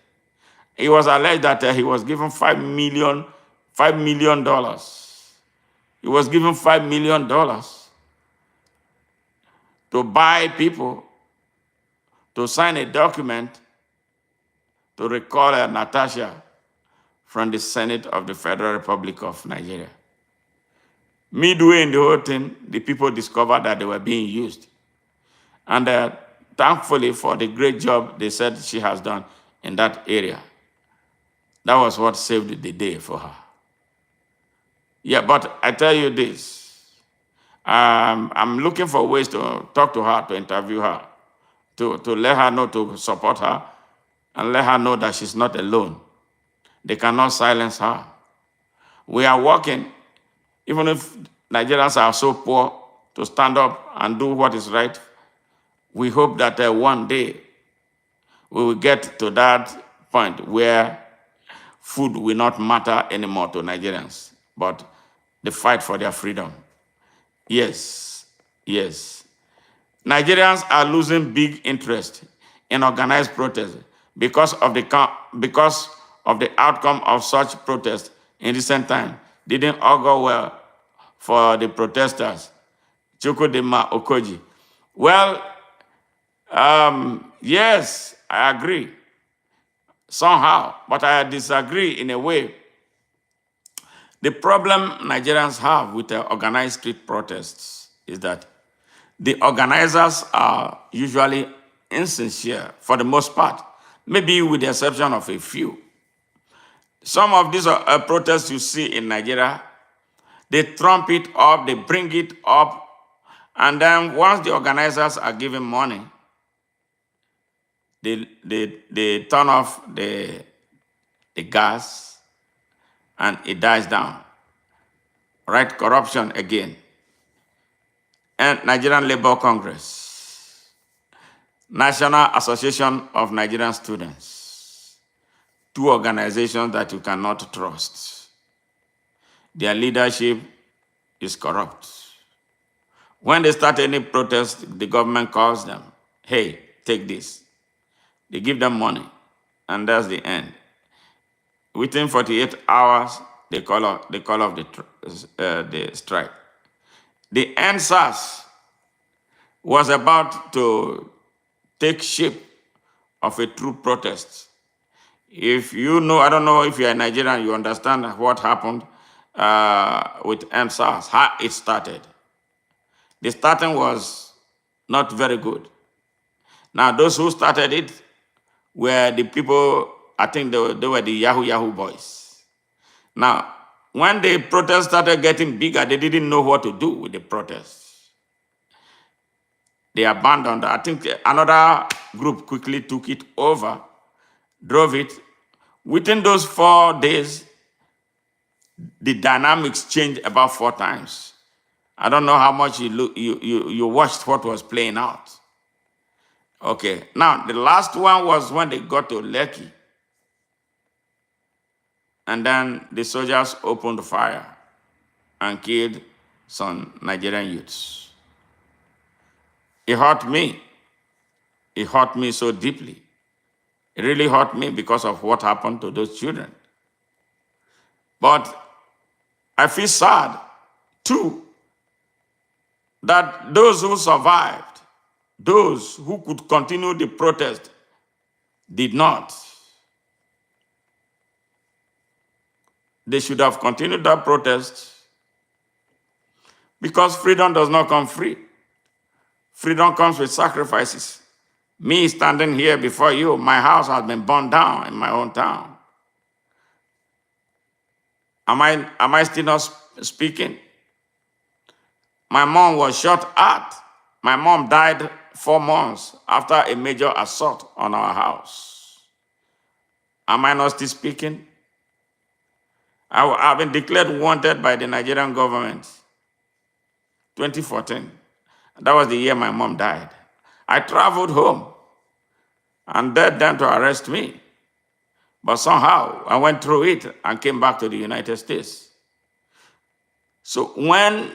It was alleged that he was given $5 million. He was given $5 million to buy people to sign a document to recall Natasha from the Senate of the Federal Republic of Nigeria. Midway in the whole thing, the people discovered that they were being used. And thankfully for the great job they said she has done in that area, that was what saved the day for her. Yeah, but I tell you this, I'm looking for ways to talk to her, to interview her, to let her know, to support her, and let her know that she's not alone. They cannot silence her. We are working, even if Nigerians are so poor, to stand up and do what is right. We hope that one day we will get to that point where food will not matter anymore to Nigerians, but the fight for their freedom. Yes. Nigerians are losing big interest in organized protest because of the outcome of such protests in recent time. Didn't augur well for the protesters. Chukwudima Okoji. Well, yes, I agree somehow, but I disagree in a way. The problem Nigerians have with the organized street protests is that the organizers are usually insincere for the most part, maybe with the exception of a few. Some of these protests you see in Nigeria, they trump it up, they bring it up, and then once the organizers are given money, they turn off the gas and it dies down. Right? Corruption again. And Nigerian Labour Congress, National Association of Nigerian Students, two organizations that you cannot trust. Their leadership is corrupt. When they start any protest, the government calls them, hey, take this. They give them money, and that's the end. Within 48 hours, they call off the strike. The NSAS was about to take shape of a true protest. If you know, I don't know if you're a Nigerian, you understand what happened with NSAS, how it started. The starting was not very good. Now, those who started it were the people, I think they were the Yahoo boys. Now, when the protest started getting bigger, they didn't know what to do with the protests. They abandoned. I think another group quickly took it over, drove it. Within those 4 days, the dynamics changed about 4 times. I don't know how much you watched what was playing out. Okay, now the last one was when they got to Lekki. And then the soldiers opened fire and killed some Nigerian youths. It hurt me. It hurt me so deeply. It really hurt me because of what happened to those children. But I feel sad, too, that those who survived, those who could continue the protest, did not. They should have continued that protest because freedom does not come free. Freedom comes with sacrifices. Me standing here before you, my house has been burned down in my own town. Am I still not speaking? My mom was shot at. My mom died 4 months after a major assault on our house. Am I not still speaking? I've been declared wanted by the Nigerian government, 2014. That was the year my mom died. I traveled home and dared them to arrest me. But somehow I went through it and came back to the United States. So when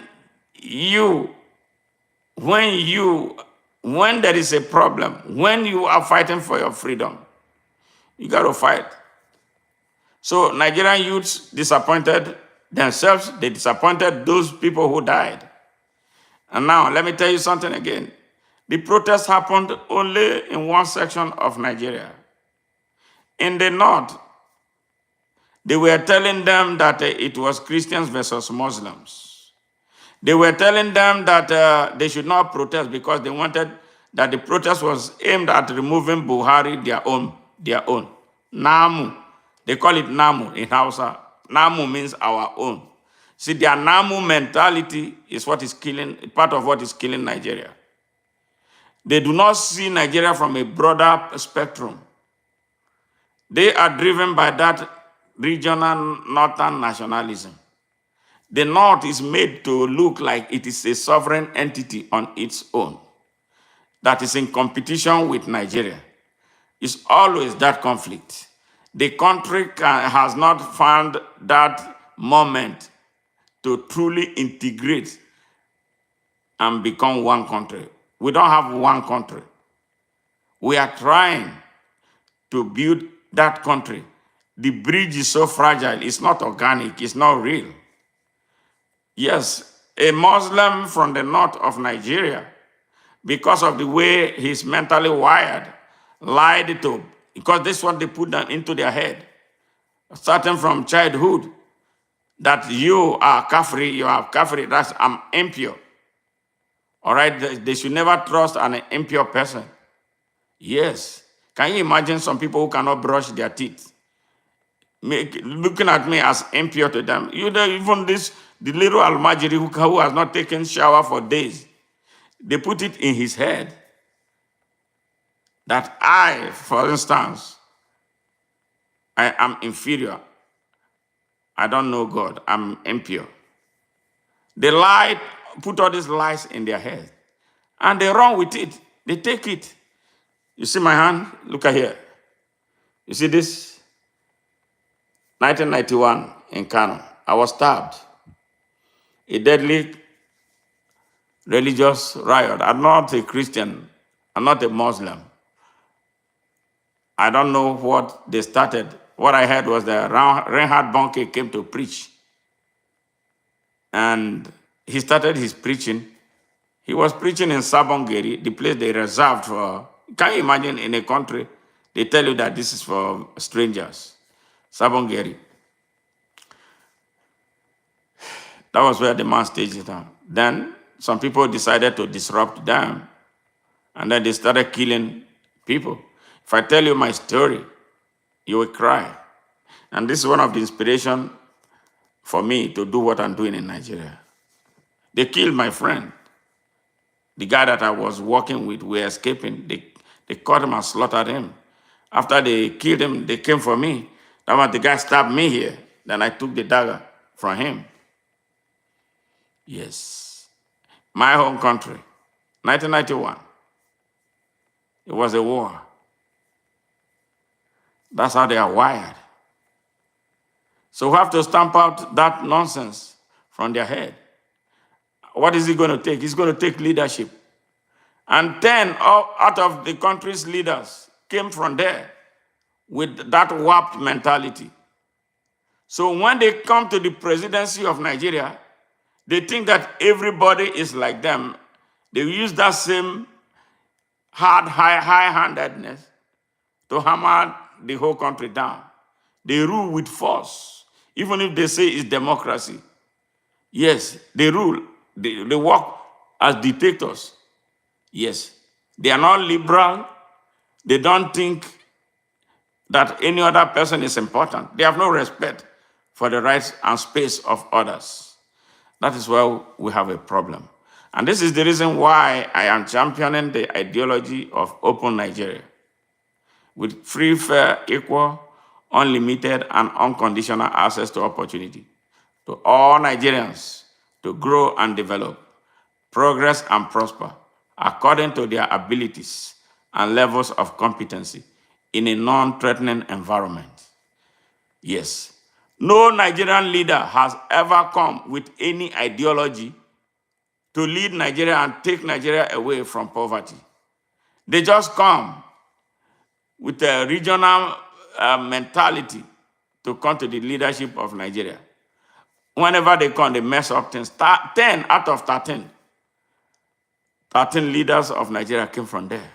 there is a problem, when you are fighting for your freedom, you got to fight. So Nigerian youths disappointed themselves, they disappointed those people who died. And now, let me tell you something again. The protest happened only in one section of Nigeria. In the north, they were telling them that it was Christians versus Muslims. They were telling them that they should not protest because they wanted that the protest was aimed at removing Buhari, their own. Namu. They call it Namu in Hausa. Namu means our own. See, their Namu mentality is what is killing, part of what is killing Nigeria. They do not see Nigeria from a broader spectrum. They are driven by that regional northern nationalism. The North is made to look like it is a sovereign entity on its own that is in competition with Nigeria. It's always that conflict. The country has not found that moment to truly integrate and become one country. We don't have one country. We are trying to build that country. The bridge is so fragile, it's not organic, it's not real. Yes, a Muslim from the north of Nigeria, because of the way he's mentally wired, lied to, because this is what they put them into their head, starting from childhood, that you are kafiri, that's I'm impure. All right, they should never trust an impure person. Yes. Can you imagine some people who cannot brush their teeth? Looking at me as impure to them. Even the little Almajiri who has not taken shower for days, they put it in his head that I, for instance, I am inferior. I don't know God. I'm impure. They lied, put all these lies in their head, and they run with it. They take it. You see my hand? Look at here. You see this? 1991 in Kano. I was stabbed. A deadly religious riot. I'm not a Christian. I'm not a Muslim. I don't know what they started. What I heard was that Reinhard Bonnke came to preach. And he started his preaching. He was preaching in Sabongeri, the place they reserved for. Can you imagine in a country, they tell you that this is for strangers? Sabongeri. That was where the man staged it out. Then some people decided to disrupt them. And then they started killing people. If I tell you my story, you will cry. And this is one of the inspiration for me to do what I'm doing in Nigeria. They killed my friend. The guy that I was working with, we were escaping. They caught him and slaughtered him. After they killed him, they came for me. That was the guy stabbed me here. Then I took the dagger from him. Yes. My home country, 1991. It was a war. That's how they are wired. So we have to stamp out that nonsense from their head. What is it going to take? It's going to take leadership. And 10 out of the country's leaders came from there with that warped mentality. So when they come to the presidency of Nigeria, they think that everybody is like them. They use that same high-handedness to hammer the whole country down. They rule with force, even if they say it's democracy. Yes, they rule. They work as dictators. Yes, they are not liberal. They don't think that any other person is important. They have no respect for the rights and space of others. That is where we have a problem. And this is the reason why I am championing the ideology of open Nigeria, with free, fair, equal, unlimited, and unconditional access to opportunity to all Nigerians to grow and develop, progress and prosper according to their abilities and levels of competency in a non-threatening environment. Yes, no Nigerian leader has ever come with any ideology to lead Nigeria and take Nigeria away from poverty. They just come with a regional mentality to come to the leadership of Nigeria. Whenever they come, they mess up things. 10 out of 13 leaders of Nigeria came from there.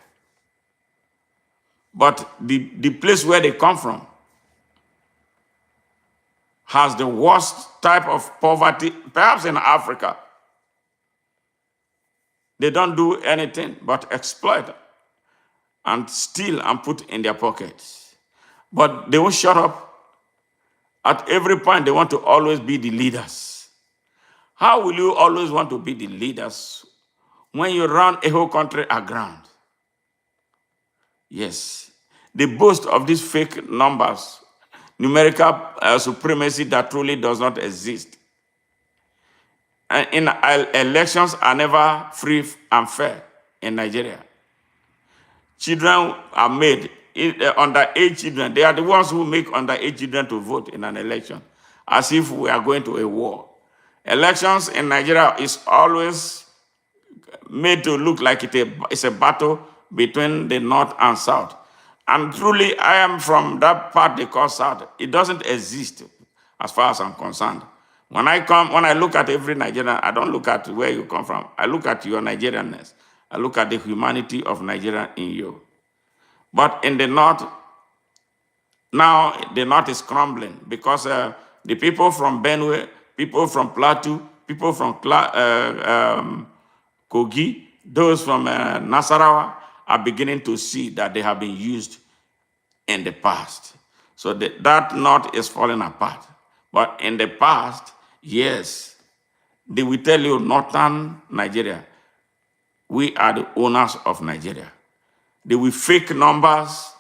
But the place where they come from has the worst type of poverty, perhaps in Africa. They don't do anything but exploit and steal and put in their pockets. But they won't shut up. At every point, they want to always be the leaders. How will you always want to be the leaders when you run a whole country aground? Yes. They boast of these fake numbers, numerical supremacy that truly does not exist. And elections are never free and fair in Nigeria. Children are made, underage children, they are the ones who make underage children to vote in an election, as if we are going to a war. Elections in Nigeria is always made to look like it's a battle between the North and South. And truly, I am from that part they call South. It doesn't exist as far as I'm concerned. When I look at every Nigerian, I don't look at where you come from. I look at your Nigerianness. I look at the humanity of Nigeria in you. But in the North, now the North is crumbling because the people from Benue, people from Plateau, people from Kogi, those from Nasarawa are beginning to see that they have been used in the past. So that North is falling apart. But in the past, yes, they will tell you Northern Nigeria, we are the owners of Nigeria. They will fake numbers,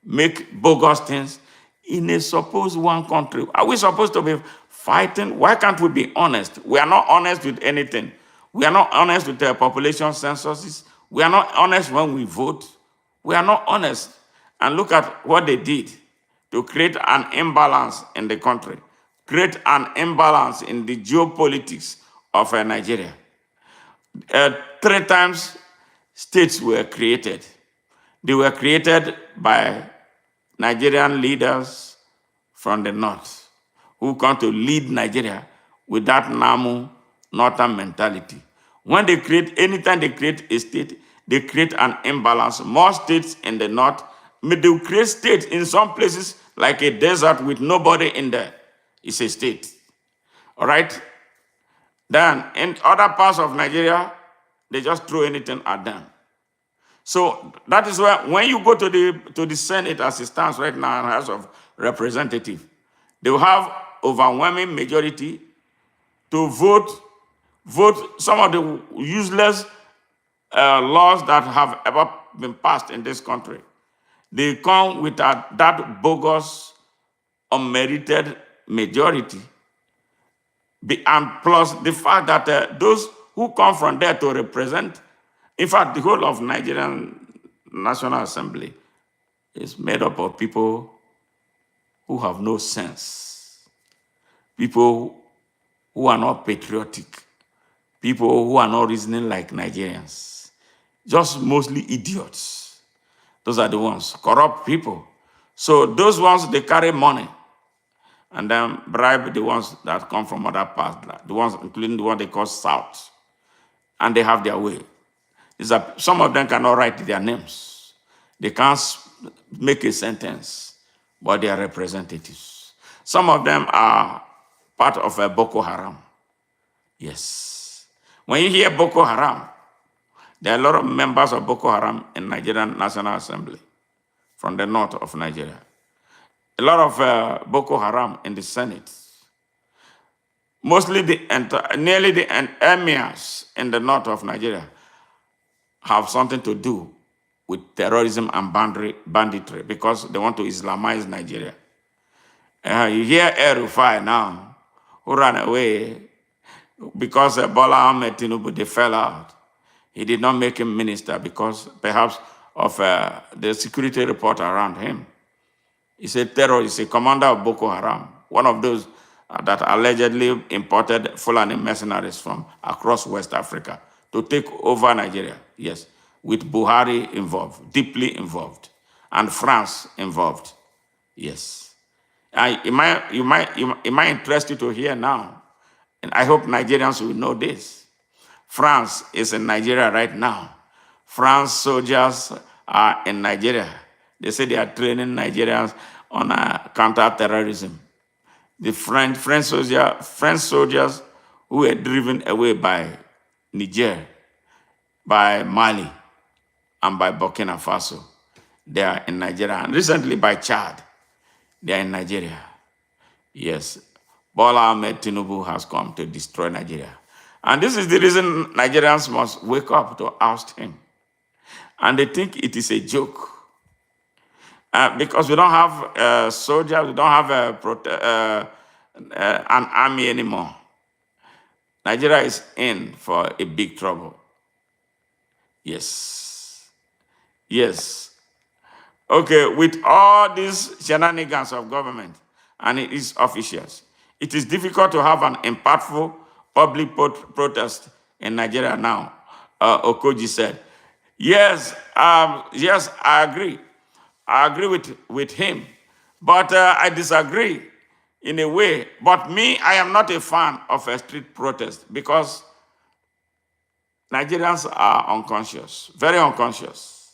make bogus things in a supposed one country. Are we supposed to be fighting? Why can't we be honest? We are not honest with anything. We are not honest with the population censuses. We are not honest when we vote. We are not honest. And look at what they did to create an imbalance in the country, create an imbalance in the geopolitics of Nigeria. 3 times states were created. They were created by Nigerian leaders from the north who come to lead Nigeria with that NAMU northern mentality. When they create, anytime they create a state, they create an imbalance. More states in the north, they create states in some places like a desert with nobody in there. It's a state. All right? Then in other parts of Nigeria, they just throw anything at them. So that is why when you go to the Senate as it stands right now in House of Representatives, they will have overwhelming majority to vote some of the useless laws that have ever been passed in this country. They come with that bogus, unmerited majority. And plus the fact that those who come from there to represent, in fact, the whole of Nigerian National Assembly is made up of people who have no sense, people who are not patriotic, people who are not reasoning like Nigerians, just mostly idiots. Those are the ones, corrupt people. So those ones, they carry money and then bribe the ones that come from other parts, the ones, including the one they call South. And they have their way. Some of them cannot write their names. They can't make a sentence, but they are representatives. Some of them are part of a Boko Haram. Yes. When you hear Boko Haram, there are a lot of members of Boko Haram in Nigerian National Assembly from the north of Nigeria. A lot of Boko Haram in the Senate. Mostly nearly the emirs in the north of Nigeria have something to do with terrorism and banditry because they want to Islamize Nigeria. You hear El-Rufai now, who ran away because Bola Ahmed Tinubu, they fell out. He did not make him minister because perhaps of the security report around him. He's a terrorist, a commander of Boko Haram, one of those that allegedly imported Fulani mercenaries from across West Africa to take over Nigeria. Yes, with Buhari involved, deeply involved, and France involved. Yes. You might interest you to hear now, and I hope Nigerians will know this. France is in Nigeria right now. France soldiers are in Nigeria. They say they are training Nigerians on counter-terrorism. The French soldiers who were driven away by Niger, by Mali, and by Burkina Faso, they are in Nigeria. And recently by Chad, they are in Nigeria. Yes, Bola Ahmed Tinubu has come to destroy Nigeria. And this is the reason Nigerians must wake up to oust him. And they think it is a joke. Because we don't have soldiers, we don't have an army anymore. Nigeria is in for a big trouble. Yes. Yes. Okay, with all these shenanigans of government and its officials, it is difficult to have an impactful public protest in Nigeria now, Okoji said. Yes, yes, I agree. I agree with him, but I disagree in a way. But me, I am not a fan of a street protest because Nigerians are unconscious, very unconscious.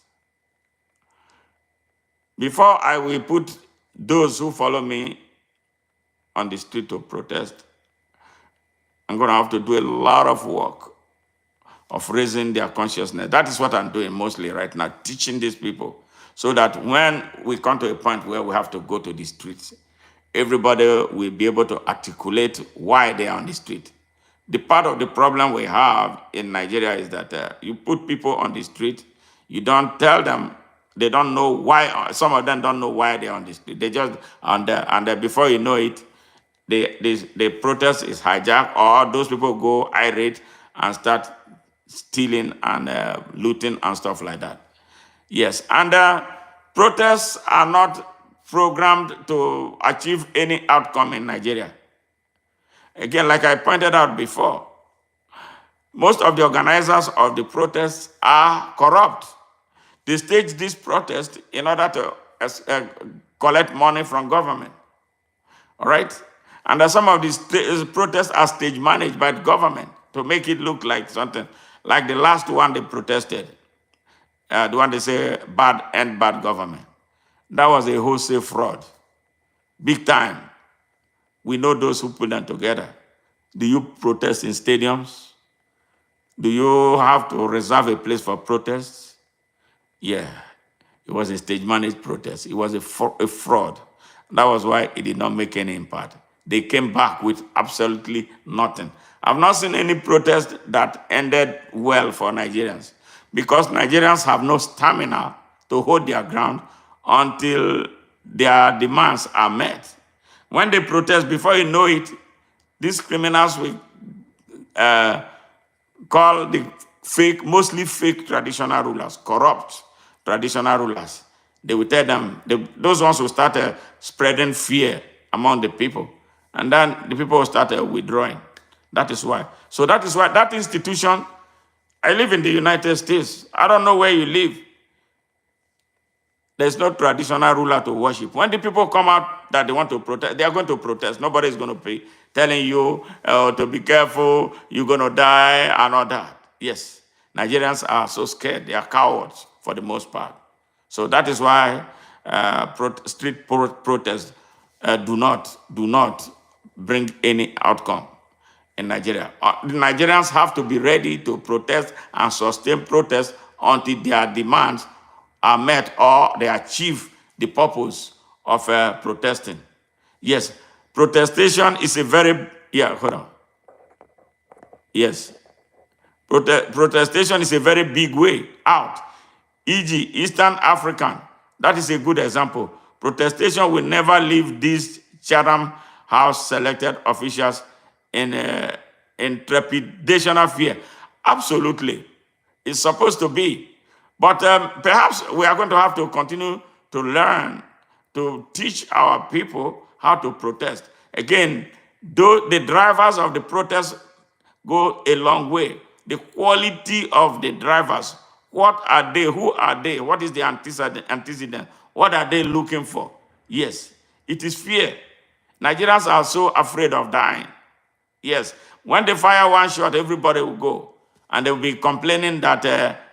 Before I will put those who follow me on the street to protest, I'm going to have to do a lot of work of raising their consciousness. That is what I'm doing mostly right now, teaching these people, so that when we come to a point where we have to go to the streets, everybody will be able to articulate why they are on the street. The part of the problem we have in Nigeria is that you put people on the street, you don't tell them, they don't know why, some of them don't know why they're on the street. They just on there, and before you know it, the protest is hijacked, or those people go irate and start stealing and looting and stuff like that. Yes, and protests are not programmed to achieve any outcome in Nigeria. Again, like I pointed out before, most of the organizers of the protests are corrupt. They stage this protest in order to collect money from government. All right? And some of these protests are stage managed by the government to make it look like something. Like the last one they protested, the one they say bad government. That was a wholesale fraud. Big time. We know those who put them together. Do you protest in stadiums? Do you have to reserve a place for protests? Yeah. It was a stage-managed protest. It was a fraud. That was why it did not make any impact. They came back with absolutely nothing. I've not seen any protest that ended well for Nigerians because Nigerians have no stamina to hold their ground until their demands are met. When they protest, before you know it, these criminals will call the mostly fake traditional rulers, corrupt traditional rulers. They will tell them, those ones will start spreading fear among the people. And then the people will start withdrawing. That is why. So that is why that institution, I live in the United States. I don't know where you live. There's no traditional ruler to worship. When the people come out that they want to protest, they are going to protest. Nobody is going to be telling you to be careful, you're going to die, and all that. Yes, Nigerians are so scared. They are cowards for the most part. So that is why street protests do not bring any outcome in Nigeria. The Nigerians have to be ready to protest and sustain protests until their demands are met or they achieve the purpose of protesting. Yes, protestation is a very, hold on. Yes, protestation is a very big way out. E.g., Eastern African, that is a good example. Protestation will never leave these Chatham House selected officials in trepidation of fear. Absolutely. It's supposed to be. But perhaps we are going to have to continue to learn, to teach our people how to protest. Again, the drivers of the protest go a long way. The quality of the drivers, what are they, who are they, what is the antecedent, what are they looking for? Yes, it is fear. Nigerians are so afraid of dying. Yes, when they fire one shot, everybody will go. And they will be complaining that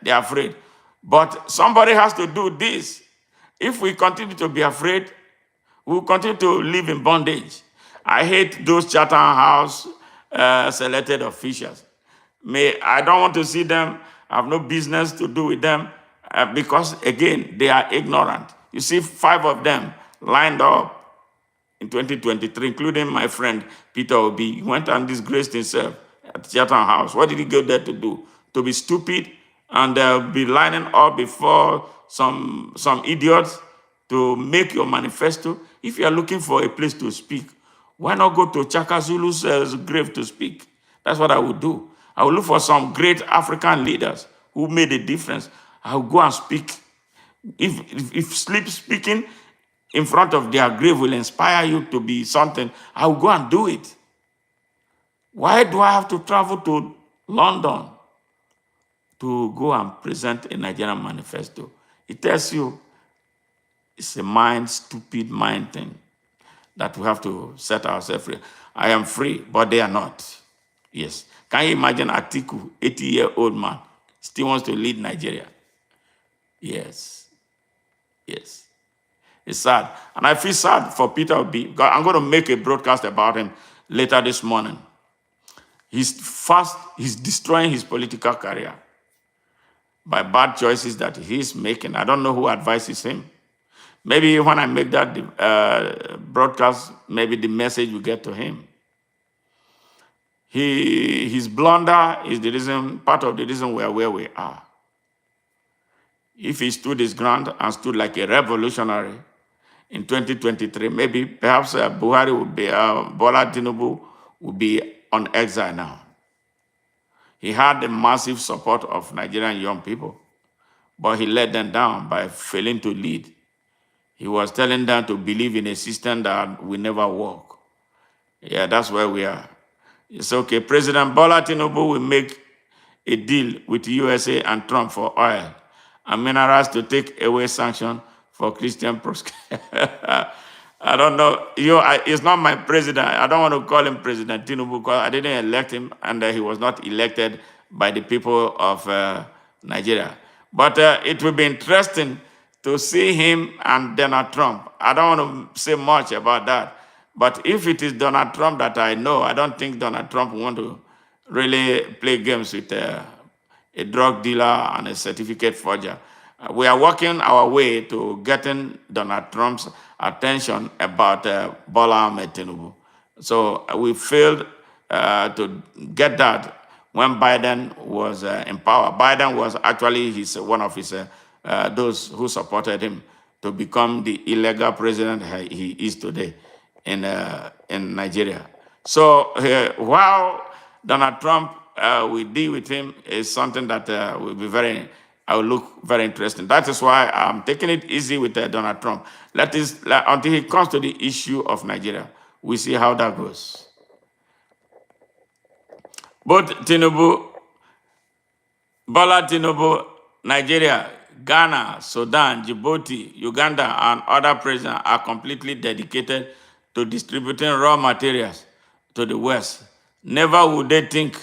they are afraid. But somebody has to do this. If we continue to be afraid, we will continue to live in bondage. I hate those Chatham House selected officials. I don't want to see them. I have no business to do with them because, again, they are ignorant. You see 5 of them lined up in 2023, including my friend Peter Obi. He went and disgraced himself at Chatham House. What did he go there to do? To be stupid and be lining up before some idiots to make your manifesto? If you are looking for a place to speak, why not go to Chaka Zulu's grave to speak? That's what I would do. I will look for some great African leaders who made a difference. I will go and speak. If speaking in front of their grave will inspire you to be something, I will go and do it. Why do I have to travel to London to go and present a Nigerian manifesto? It tells you it's a stupid mind thing that we have to set ourselves free. I am free, but they are not. Yes. Can you imagine Atiku, 80-year-old man, still wants to lead Nigeria? Yes. Yes. It's sad. And I feel sad for Peter Obi. I'm going to make a broadcast about him later this morning. He's destroying his political career by bad choices that he's making. I don't know who advises him. Maybe when I make that broadcast, maybe the message will get to him. His blunder is part of the reason we are where we are. If he stood his ground and stood like a revolutionary in 2023, maybe perhaps Buhari would be, Bola Tinubu would be on exile now. He had the massive support of Nigerian young people, but he let them down by failing to lead. He was telling them to believe in a system that will never work. Yeah, that's where we are. It's okay. President Bola Tinubu will make a deal with the USA and Trump for oil and minerals to take away sanctions for Christian prosperity. I don't know. He's not my president. I don't want to call him President Tinubu because I didn't elect him, and he was not elected by the people of Nigeria. But it will be interesting to see him and Donald Trump. I don't want to say much about that. But if it is Donald Trump that I know, I don't think Donald Trump want to really play games with a drug dealer and a certificate forger. We are working our way to getting Donald Trump's attention about Bola Ahmed Tinubu. So we failed to get that when Biden was in power. Biden was actually one of his those who supported him to become the illegal president he is today in Nigeria. So while Donald Trump, we deal with him is something that will look very interesting. That is why I'm taking it easy with Donald Trump. Until he comes to the issue of Nigeria, we see how that goes. Both Tinubu, Bola Tinubu, Nigeria, Ghana, Sudan, Djibouti, Uganda, and other presidents are completely dedicated to distributing raw materials to the West. Never would they think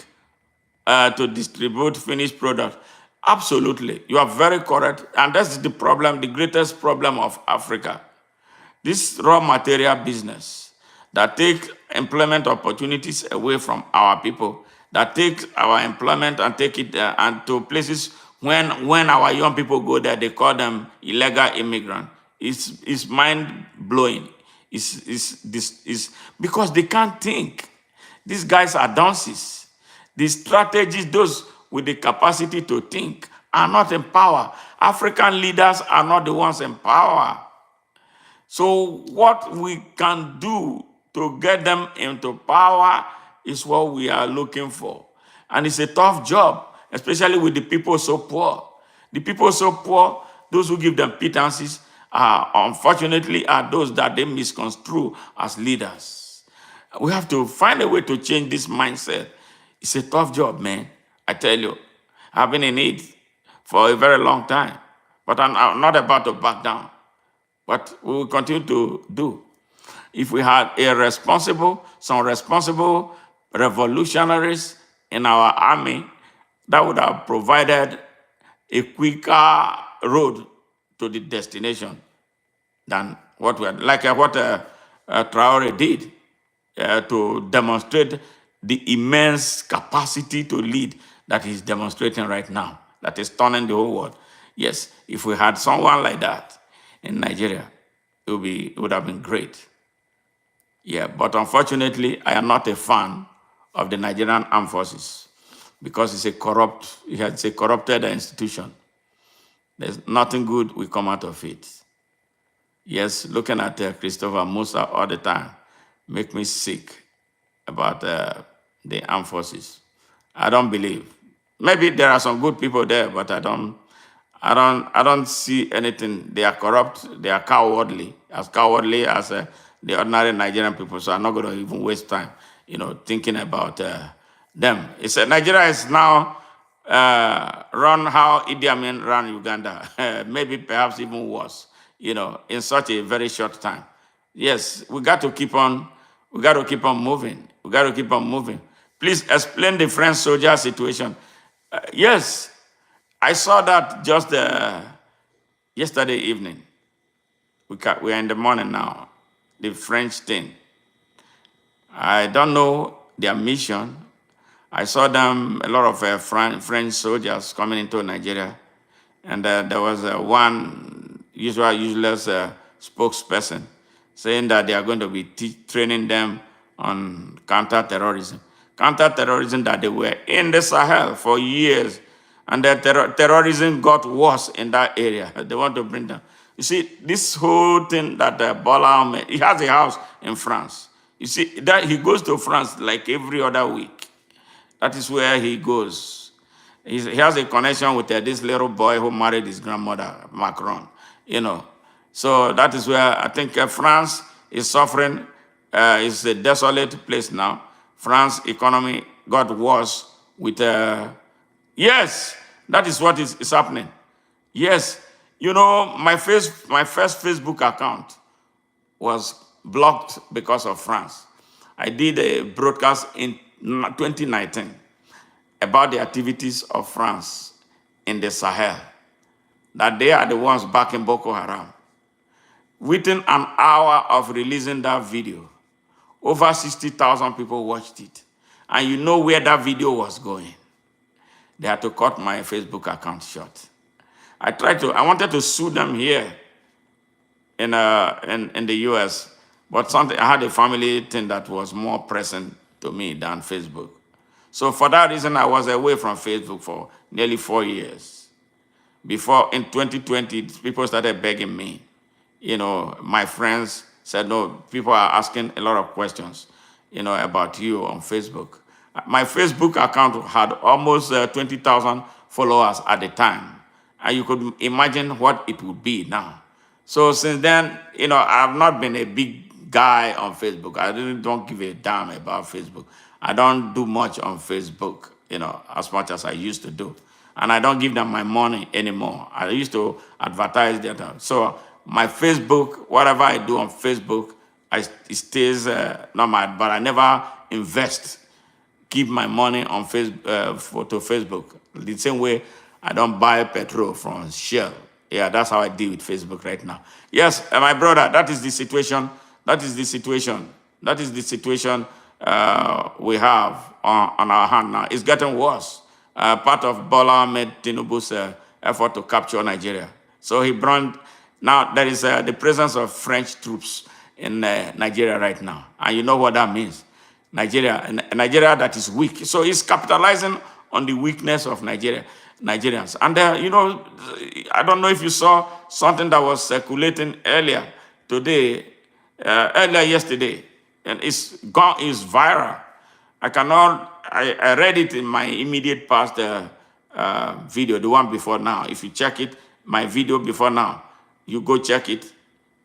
to distribute finished products. Absolutely. You are very correct. And that's the problem, the greatest problem of Africa. This raw material business that take employment opportunities away from our people, that take our employment and take it and to places when our young people go there, they call them illegal immigrant. It's mind blowing. It's because they can't think. These guys are dunces. The strategists, those with the capacity to think, are not in power. African leaders are not the ones in power. So what we can do to get them into power is what we are looking for. And it's a tough job, especially with the people so poor. The people so poor, those who give them pittances, unfortunately, are those that they misconstrue as leaders. We have to find a way to change this mindset. It's a tough job, man. I tell you, I've been in it for a very long time, but I'm not about to back down. But we will continue to do. If we had some responsible revolutionaries in our army, that would have provided a quicker road to the destination than what Traore did to demonstrate the immense capacity to lead that he's demonstrating right now, that is turning the whole world. Yes, if we had someone like that in Nigeria, it would have been great. Yeah, but unfortunately, I am not a fan of the Nigerian Armed Forces because it's a corrupted institution. There's nothing good will come out of it. Yes, looking at Christopher Musa all the time make me sick about the armed forces. I don't believe. Maybe there are some good people there, but I don't see anything. They are corrupt. They are cowardly as the ordinary Nigerian people. So I'm not going to even waste time, thinking about them. Nigeria is now run how Idi Amin ran Uganda, maybe perhaps even worse, in such a very short time. Yes, we got to keep on moving. We got to keep on moving. Please explain the French soldier situation. Yes, I saw that just yesterday evening. We are in the morning now. The French thing. I don't know their mission. I saw them, a lot of French soldiers coming into Nigeria. And there was one useless spokesperson saying that they are going to be training them on counter-terrorism. Counter-terrorism that they were in the Sahel for years. And the terrorism got worse in that area. They want to bring them. You see, this whole thing that Bola Ahmed, he has a house in France. You see, that he goes to France like every other week. That is where he goes. He has a connection with this little boy who married his grandmother, Macron. So that is where I think France is suffering. It's a desolate place now. France economy got worse with... yes, that is what is happening. Yes, You know, my first Facebook account was blocked because of France. I did a broadcast in 2019 about the activities of France in the Sahel, that they are the ones backing Boko Haram. Within an hour of releasing that video, over 60,000 people watched it. And you know where that video was going. They had to cut my Facebook account short. I wanted to sue them here in the US, but I had a family thing that was more pressing to me than Facebook. So for that reason, I was away from Facebook for nearly 4 years. Before, in 2020, people started begging me. You know, my friends said, no, people are asking a lot of questions, about you on Facebook. My Facebook account had almost 20,000 followers at the time. And you could imagine what it would be now. So since then, I've not been a big guy on Facebook. I really don't give a damn about Facebook. I don't do much on Facebook, as much as I used to do. And I don't give them my money anymore. I used to advertise that. So my Facebook, whatever I do on Facebook, it stays normal, but I never give my money on Facebook, to Facebook. The same way I don't buy petrol from Shell. Yeah, that's how I deal with Facebook right now. Yes, my brother, that is the situation. That is the situation. That is the situation we have on our hand now. It's getting worse. Part of Bola Ahmed Tinubu's effort to capture Nigeria. So now there is the presence of French troops in Nigeria right now. And you know what that means. Nigeria that is weak. So he's capitalizing on the weakness of Nigerians. And, I don't know if you saw something that was circulating earlier yesterday, and it's viral. I read it in my immediate past video, the one before now. If you check it, my video before now, you go check it,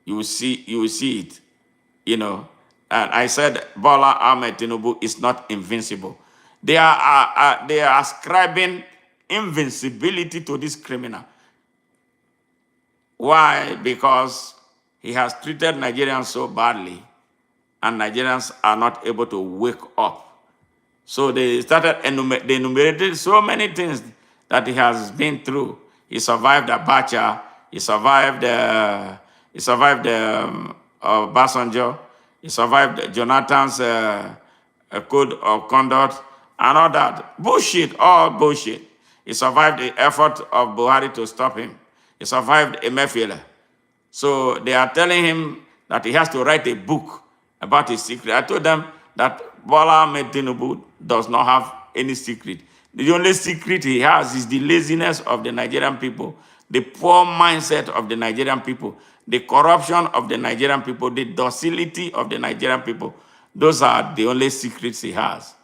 you will see it, And I said Bola Ahmed Tinubu is not invincible. They are ascribing invincibility to this criminal. Why? Because he has treated Nigerians so badly, and Nigerians are not able to wake up. So they they enumerated so many things that he has been through. He survived Abacha. He survived Basanjo. He survived Jonathan's code of conduct and all that. Bullshit, all bullshit. He survived the effort of Buhari to stop him. He survived Emefiele. So they are telling him that he has to write a book about his secret. I told them that Bola Ahmed Tinubu does not have any secret. The only secret he has is the laziness of the Nigerian people, the poor mindset of the Nigerian people, the corruption of the Nigerian people, the docility of the Nigerian people. Those are the only secrets he has.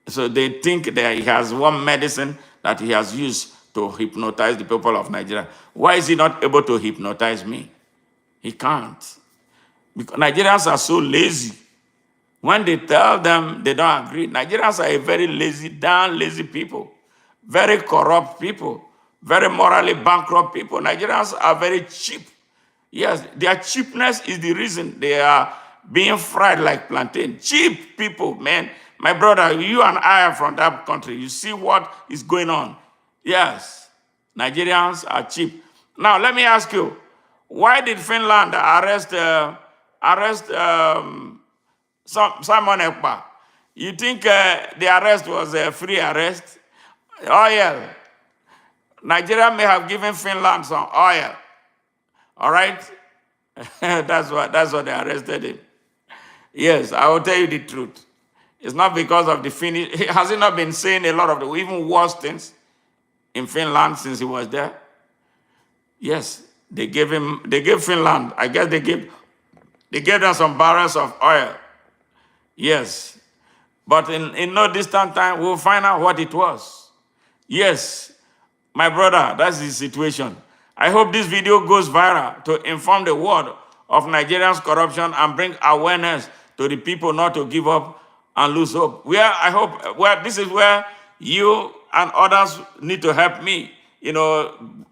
So they think that he has one medicine that he has used to hypnotize the people of Nigeria. Why is he not able to hypnotize me? He can't. Because Nigerians are so lazy. When they tell them they don't agree, Nigerians are a very lazy, damn lazy people, very corrupt people, very morally bankrupt people. Nigerians are very cheap. Yes, their cheapness is the reason they are being fried like plantain. Cheap people, man. My brother, you and I are from that country. You see what is going on. Yes, Nigerians are cheap. Now, let me ask you, why did Finland arrest Simon Ekpa? You think the arrest was a free arrest? Oil. Nigeria may have given Finland some oil. All right? That's what they arrested him. Yes, I will tell you the truth. It's not because of the Finnish. Has he not been saying a lot of the even worse things in Finland since he was there? Yes, they gave Finland, I guess they gave them some barrels of oil. Yes. But in no distant time, we'll find out what it was. Yes, my brother, that's the situation. I hope this video goes viral to inform the world of Nigerians' corruption and bring awareness to the people not to give up and lose hope. This is where you and others need to help me,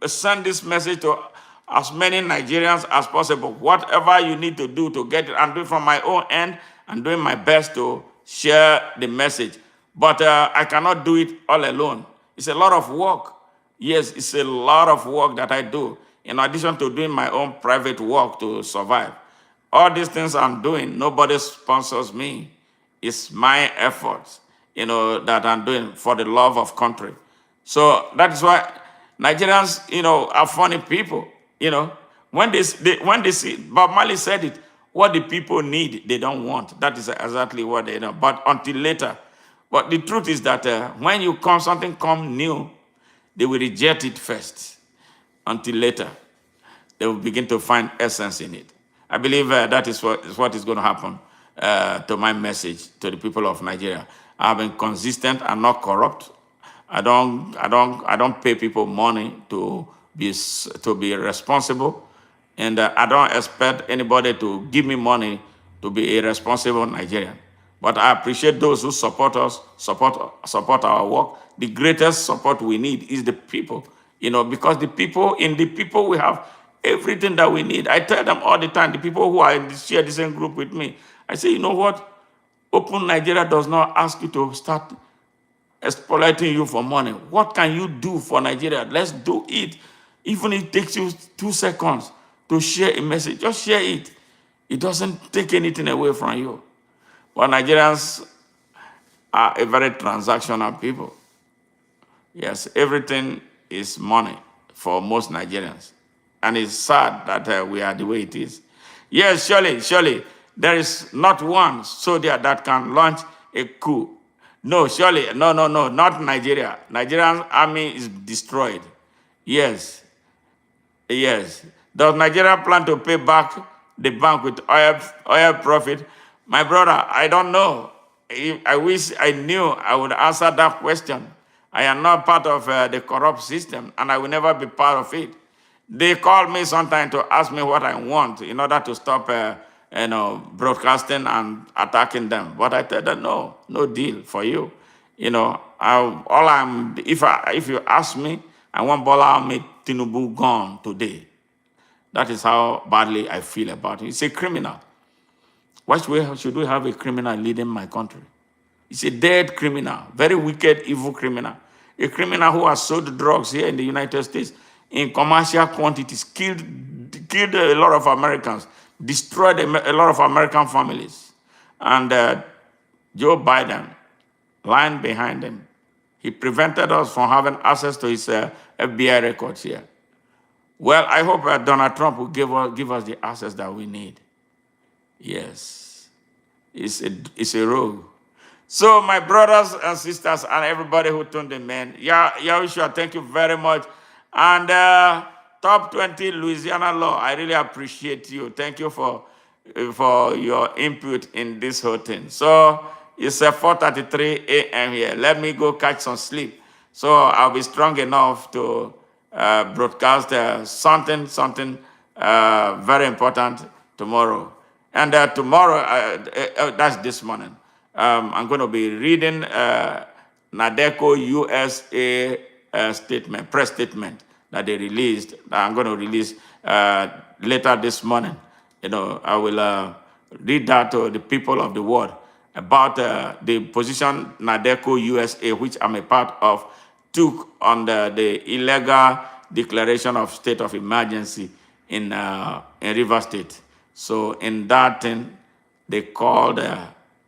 send this message to as many Nigerians as possible. Whatever you need to do to get it, I'm doing from my own end. I'm doing my best to share the message. But I cannot do it all alone. It's a lot of work. Yes, it's a lot of work that I do, in addition to doing my own private work to survive. All these things I'm doing, nobody sponsors me. It's my efforts, that I'm doing for the love of country. So that is why Nigerians, are funny people. When they see, Bob Marley said it, what the people need, they don't want. That is exactly what they know. But until later. But the truth is that when something come new, they will reject it first. Until later, they will begin to find essence in it. I believe that is what is going to happen to my message to the people of Nigeria. I've been consistent and not corrupt. I don't pay people money to be responsible, and I don't expect anybody to give me money to be a responsible Nigerian. But I appreciate those who support us, support our work. The greatest support we need is the people, because the people we have everything that we need. I tell them all the time, the people who share the same group with me, I say, you know what? Open Nigeria does not ask you to start exploiting you for money. What can you do for Nigeria? Let's do it. Even if it takes you 2 seconds to share a message, just share it. It doesn't take anything away from you. But Nigerians are a very transactional people. Yes, everything is money for most Nigerians. And it's sad that we are the way it is. Yes, surely, there is not one soldier that can launch a coup. No, surely, no, not Nigeria. Nigerian army is destroyed. Yes. Does Nigeria plan to pay back the bank with oil profit? My brother, I don't know. I wish I knew I would answer that question. I am not part of the corrupt system, and I will never be part of it. They call me sometimes to ask me what I want in order to stop broadcasting and attacking them. But I tell them, no deal for you. If you ask me, I want Bola Ahmed Tinubu gone today. That is how badly I feel about it. He's a criminal. Why should we have a criminal leading my country? He's a dead criminal, very wicked, evil criminal. A criminal who has sold drugs here in the United States in commercial quantities, killed a lot of Americans, destroyed a lot of American families. And Joe Biden, lying behind him, he prevented us from having access to his FBI records here. Well, I hope Donald Trump will give us the access that we need. Yes, it's a rogue. So my brothers and sisters and everybody who tuned in, man, Yahushua, thank you very much. And Top 20 Louisiana Law, I really appreciate you. Thank you for your input in this whole thing. So it's 4:33 a.m. here. Let me go catch some sleep. So I'll be strong enough to broadcast something very important tomorrow. And tomorrow, that's this morning, I'm going to be reading Nadeco USA press statement that they released, that I'm going to release later this morning. I will read that to the people of the world about the position Nadeco USA, which I'm a part of, took on the illegal declaration of state of emergency in Rivers State. So in that thing, they called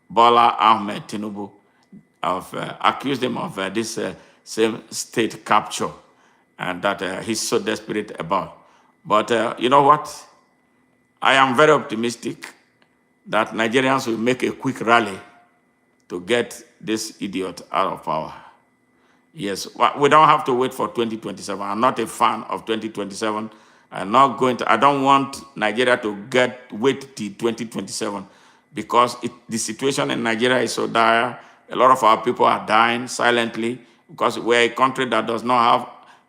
Bola Ahmed Tinubu, accused him of this same state capture, and that he's so desperate about. But you know what? I am very optimistic that Nigerians will make a quick rally to get this idiot out of power. Yes, we don't have to wait for 2027. I'm not a fan of 2027. I don't want Nigeria to wait till 2027 because the situation in Nigeria is so dire. A lot of our people are dying silently because we're a country that does not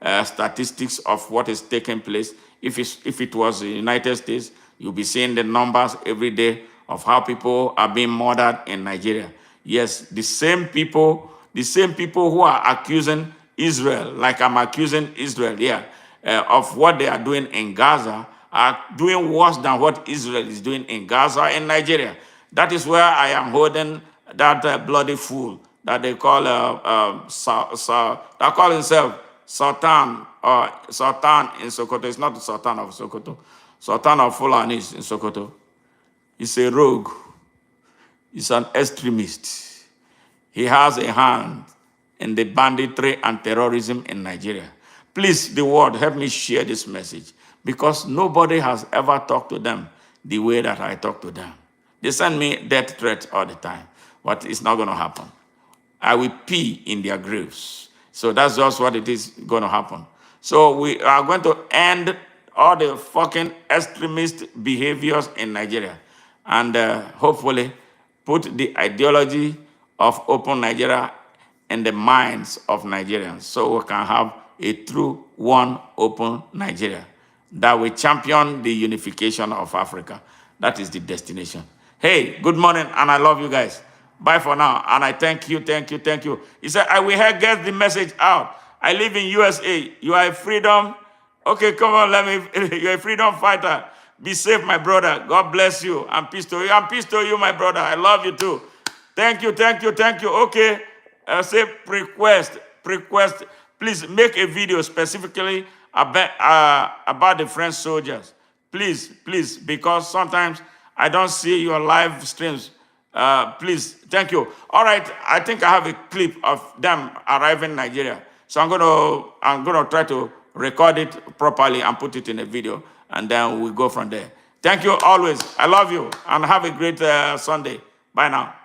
have statistics of what is taking place. If it was the United States, you'll be seeing the numbers every day of how people are being murdered in Nigeria. Yes, the same people who are accusing Israel, like I'm accusing Israel, yeah. of what they are doing in Gaza are doing worse than what Israel is doing in Gaza and Nigeria. That is where I am holding that bloody fool that they call that call himself Sultan or Sultan in Sokoto. It's not the Sultan of Sokoto. Sultan of Fulanis in Sokoto. He's a rogue. He's an extremist. He has a hand in the banditry and terrorism in Nigeria. Please, the world, help me share this message because nobody has ever talked to them the way that I talk to them. They send me death threats all the time, but it's not going to happen. I will pee in their graves. So that's just what it is going to happen. So we are going to end all the fucking extremist behaviors in Nigeria and hopefully put the ideology of open Nigeria in the minds of Nigerians so we can have a true one open Nigeria that will champion the unification of Africa. That is the destination. Hey, good morning, and I love you guys. Bye for now, and I thank you, thank you, thank you. He said, I will help get the message out. I live in USA. You are a freedom. Okay, come on, you're a freedom fighter. Be safe, my brother. God bless you. And peace to you. And peace to you, my brother. I love you too. Thank you, thank you, thank you. Okay, say request. Please make a video specifically about the French soldiers. Please, because sometimes I don't see your live streams. Please, thank you. All right, I think I have a clip of them arriving in Nigeria. So I'm gonna try to record it properly and put it in a video, and then we go from there. Thank you always. I love you, and have a great Sunday. Bye now.